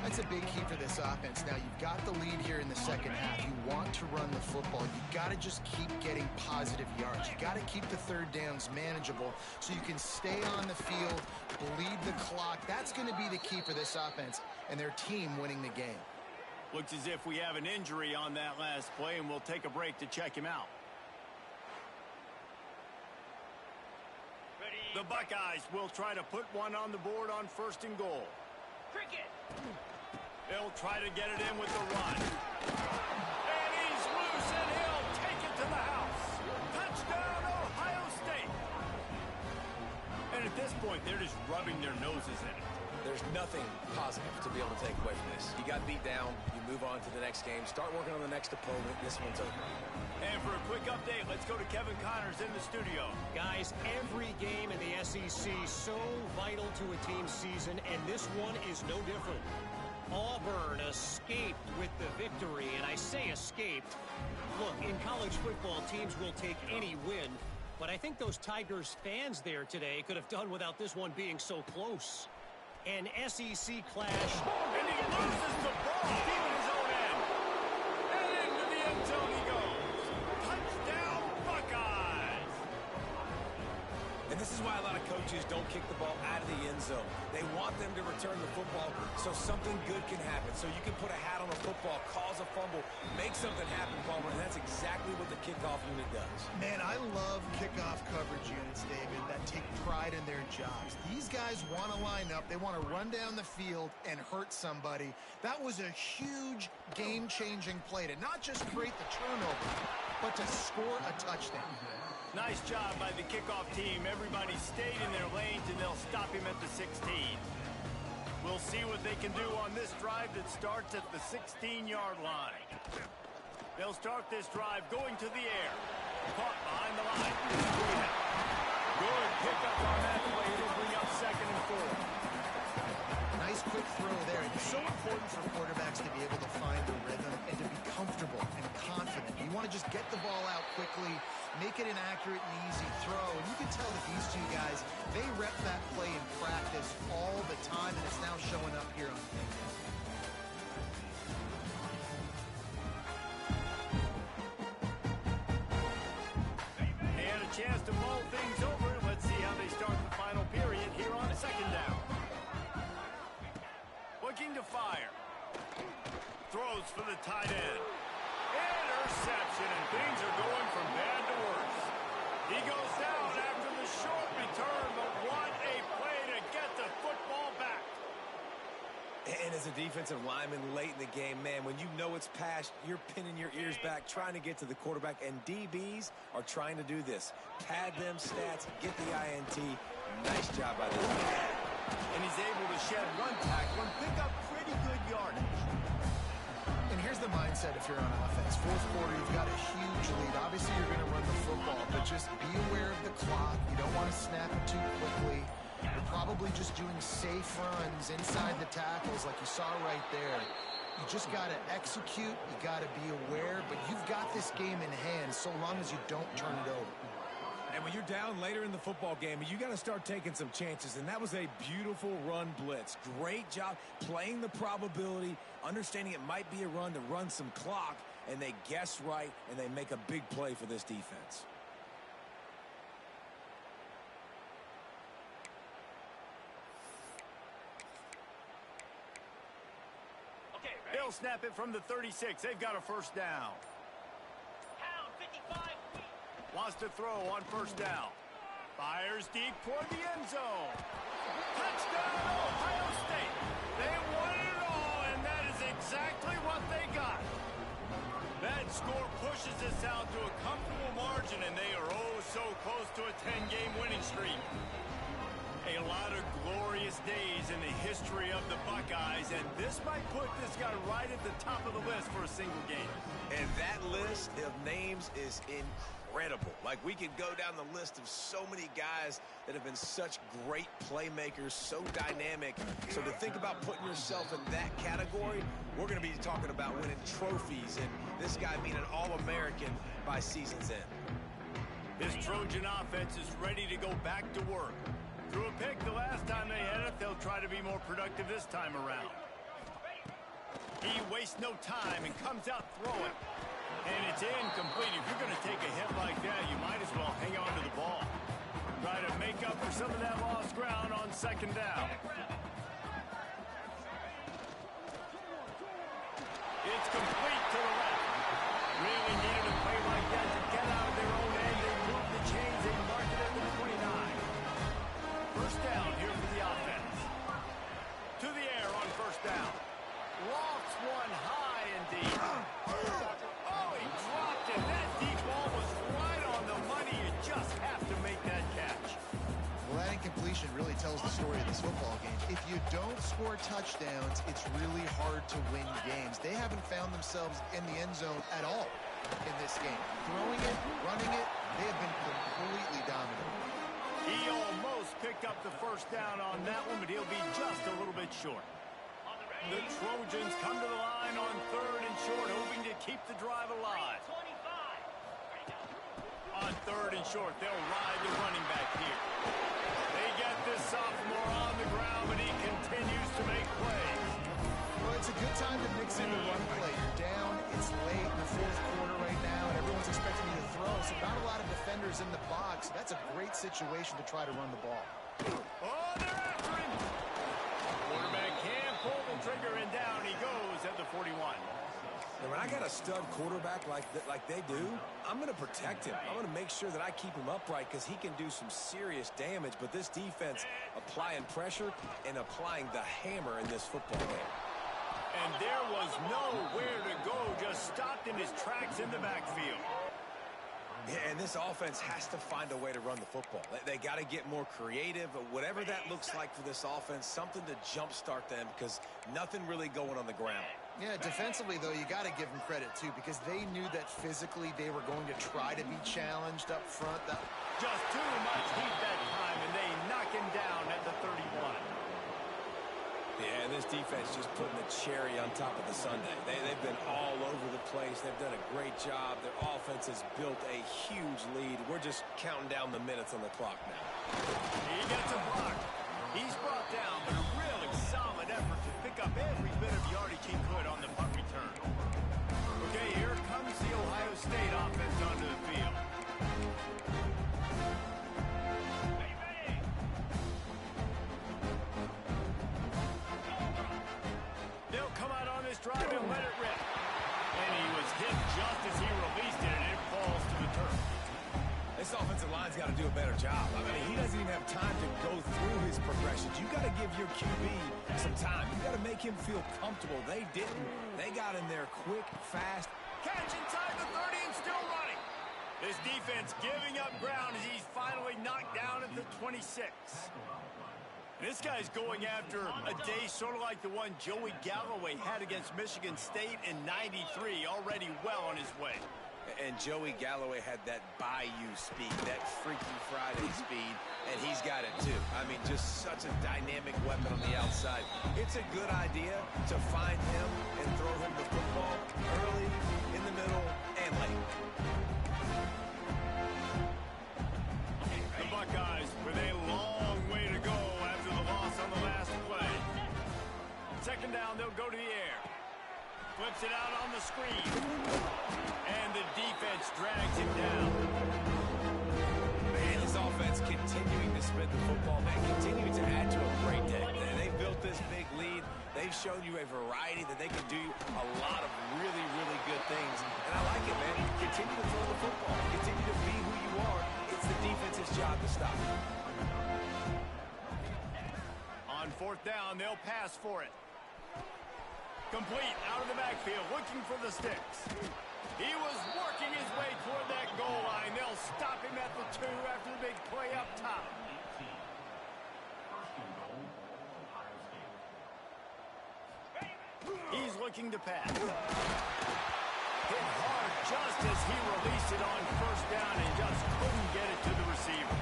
That's a big key for this offense. Now, you've got the lead here in the second half. You want to run the football. You've got to just keep getting positive yards. You've got to keep the third downs manageable so you can stay on the field, bleed the clock. That's going to be the key for this offense and their team winning the game. Looks as if we have an injury on that last play, and we'll take a break to check him out. The Buckeyes will try to put one on the board on 1st and goal. Cricket. They'll try to get it in with the run. And he's loose, and he'll take it to the house. Touchdown, Ohio State. And at this point, they're just rubbing their noses in it. There's nothing positive to be able to take away from this. You got beat down, you move on to the next game, start working on the next opponent, this one's over. And for a quick update, let's go to Kevin Connors in the studio. Guys, every game in the SEC so vital to a team's season, and this one is no different. Auburn escaped with the victory, and I say escaped. Look, in college football, teams will take any win, but I think those Tigers fans there today could have done without this one being so close. An SEC clash. And he loses the ball deep in his own end. And into the end zone he goes. Touchdown, Buckeyes. And this is why a lot of coaches don't kick the ball out of the end zone. They want them to return the football so something good can happen. So you can put a hat on a football, cause a fumble, make something happen, Palmer, and that's exactly what the kickoff unit does. Man, I love kickoff coverage units, David, that take pride in their jobs. These guys want to line up. They want to run down the field and hurt somebody. That was a huge game-changing play to not just create the turnover, but to score a touchdown. Nice job by the kickoff team. Everybody stayed in their lanes, and they'll stop him at the 16. We'll see what they can do on this drive that starts at the 16-yard line. They'll start this drive going to the air. Caught behind the line. Good pickup on that play. It'll bring up 2nd and 4. Nice quick throw there. It's so important for quarterbacks to be able to find the rhythm and to be comfortable and confident. You want to just get the ball out quickly, make it an accurate and easy throw. And you can tell that these two guys, they rep that play in practice all the time, and it's now showing up here on tape. And a chance to mull things over. Let's see how they start the final period here on second down. Looking to fire. Throws for the tight end. Interception, and things are going from bad to worse. He goes down after the short return, but what a play to get the football back. And as a defensive lineman late in the game, man, when you know it's past, you're pinning your ears back, trying to get to the quarterback, and DBs are trying to do this. Pad them stats, get the INT. Nice job by this guy. And he's able to shed one tackle and pick up pretty good yardage. And here's the mindset if you're on offense. Fourth quarter, you've got a huge lead. Obviously, you're going to run the football, but just be aware of the clock. You don't want to snap it too quickly. You're probably just doing safe runs inside the tackles like you saw right there. You just got to execute. You got to be aware, but you've got this game in hand so long as you don't turn it over. And when you're down later in the football game, you got to start taking some chances, and that was a beautiful run blitz. Great job playing the probability, understanding it might be a run to run some clock, and they guess right, and they make a big play for this defense. They'll snap it from the 36. They've got a first down. Wants to throw on first down. Fires deep toward the end zone. Touchdown, Ohio State. They won it all, and that is exactly what they got. That score pushes us out to a comfortable margin, and they are oh so close to a 10-game winning streak. A lot of glorious days in the history of the Buckeyes, and this might put this guy right at the top of the list for a single game. And that list of names is incredible. Like, we could go down the list of so many guys that have been such great playmakers, so dynamic. So to think about putting yourself in that category, we're going to be talking about winning trophies, and this guy being an All-American by season's end. This Trojan offense is ready to go back to work. Threw a pick the last time they had it. They'll try to be more productive this time around. He wastes no time and comes out throwing. And it's incomplete. If you're going to take a hit like that, you might as well hang on to the ball. Try to make up for some of that lost ground on second down. It's complete to the left. Really needed a play like that to get out of their own end. They moved the chains. They marked it at the 29. First down here for the offense. To the air on first down. Lofts one high and deep. Oh, he dropped it. That deep ball was right on the money. You just have to make that catch. Well, that incompletion really tells the story of this football game. If you don't score touchdowns, it's really hard to win games. They haven't found themselves in the end zone at all in this game. Throwing it, running it, they have been completely dominant. He almost picked up the first down on that one, but he'll be just a little bit short. The Trojans come to the line on third and short, hoping to keep the drive alive. On third and short, they'll ride the running back here. They get this sophomore on the ground, but he continues to make plays. Well, it's a good time to mix in the run play. You're down, it's late in the fourth quarter right now, and everyone's expecting you to throw, so not a lot of defenders in the box. That's a great situation to try to run the ball. Oh, they're after him. Quarterback can pull the trigger, and down he goes at the 41. And when I got a stud quarterback like they do, I'm going to protect him. I'm going to make sure that I keep him upright because he can do some serious damage. But this defense applying pressure and applying the hammer in this football game. And there was nowhere to go, just stopped in his tracks in the backfield. Yeah, and this offense has to find a way to run the football. They got to get more creative, whatever that looks like for this offense, something to jumpstart them because nothing really going on the ground. Yeah, defensively, though, you got to give them credit, too, because they knew that physically they were going to try to be challenged up front. Just too much heat that time, and they knock him down at the 31. Yeah, and this defense just putting the cherry on top of the sundae. They've been all over the place. They've done a great job. Their offense has built a huge lead. We're just counting down the minutes on the clock now. He gets a block. He's brought down, but a really solid effort to pick up every bit of yardage he could on the punt return. Okay, here comes the Ohio State offense onto the field. offensive line's got to do a better job. I mean, he doesn't even have time to go through his progressions. You got to give your QB some time. You got to make him feel comfortable. They didn't. They got in there quick, fast. Catch inside the 30 and still running. This defense giving up ground as he's finally knocked down at the 26. This guy's going after a day sort of like the one Joey Galloway had against Michigan State in '93, already well on his way. And Joey Galloway had that bayou speed, that Freaky Friday speed, and he's got it too. I mean, just such a dynamic weapon on the outside. It's a good idea to find him and throw him the football early, in the middle, and late. The Buckeyes with a long way to go after the loss on the last play. Second down, they'll go to the air. Flips it out on the screen. And the defense drags him down. Man, this offense continuing to spin the football, man, continuing to add to a great day. They've built this big lead. They've shown you a variety that they can do a lot of really, really good things. And I like it, man. Continue to throw the football. Continue to be who you are. It's the defense's job to stop. On fourth down, they'll pass for it. Complete out of the backfield, looking for the sticks. He was working his way toward that goal line. They'll stop him at the 2 after the big play up top. He's looking to pass. Hit hard just as he released it on first down and just couldn't get it to the receiver.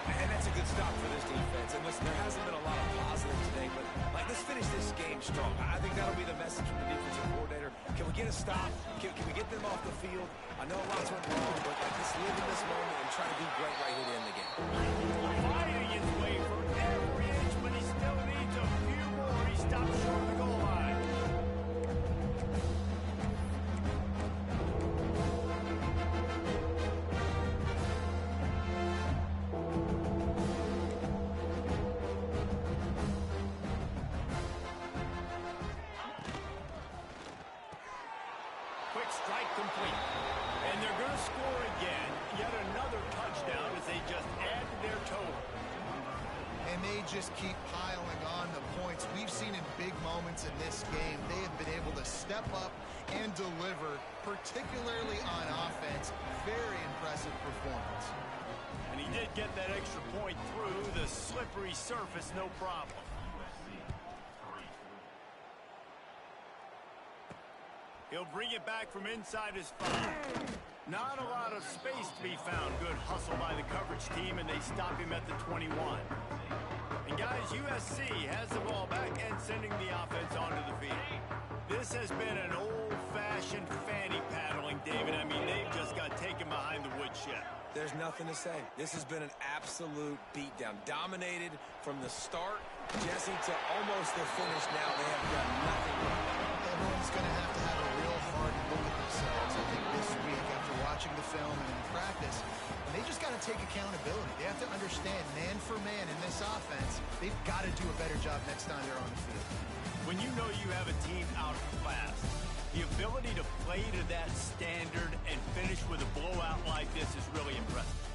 And that's a good stop for this defense. And listen, there hasn't been a lot of positive today, but let's finish this game strong. I think that'll be the message from the defensive coordinator. Can we get a stop? Can we get them off the field? I know lots went wrong, but let's live in this moment and try to be great right here to end the game. Fighting his way for every inch, but he still needs a few more. He stops short of the goal line. Quick strike complete. And they're going to score again. Yet another touchdown as they just add to their total. And they just keep piling on the points. We've seen in big moments in this game, they have been able to step up and deliver, particularly on offense. Very impressive performance. And he did get that extra point through the slippery surface, no problem. He'll bring it back from inside his 5. Not a lot of space to be found. Good hustle by the coverage team, and they stop him at the 21. And guys, USC has the ball back and sending the offense onto the field. This has been an old-fashioned fanny paddling, David. I mean, they've just got taken behind the woodshed. There's nothing to say. This has been an absolute beatdown. Dominated from the start, Jesse, to almost the finish now. They have done nothing wrong. Everyone's going to have a real hard look at themselves, I think, this week after watching the film and in practice. And they just got to take accountability. They have to understand, man for man in this offense, they've got to do a better job next time they're on the field. When you know you have a team out of class, the ability to play to that standard and finish with a blowout like this is really impressive.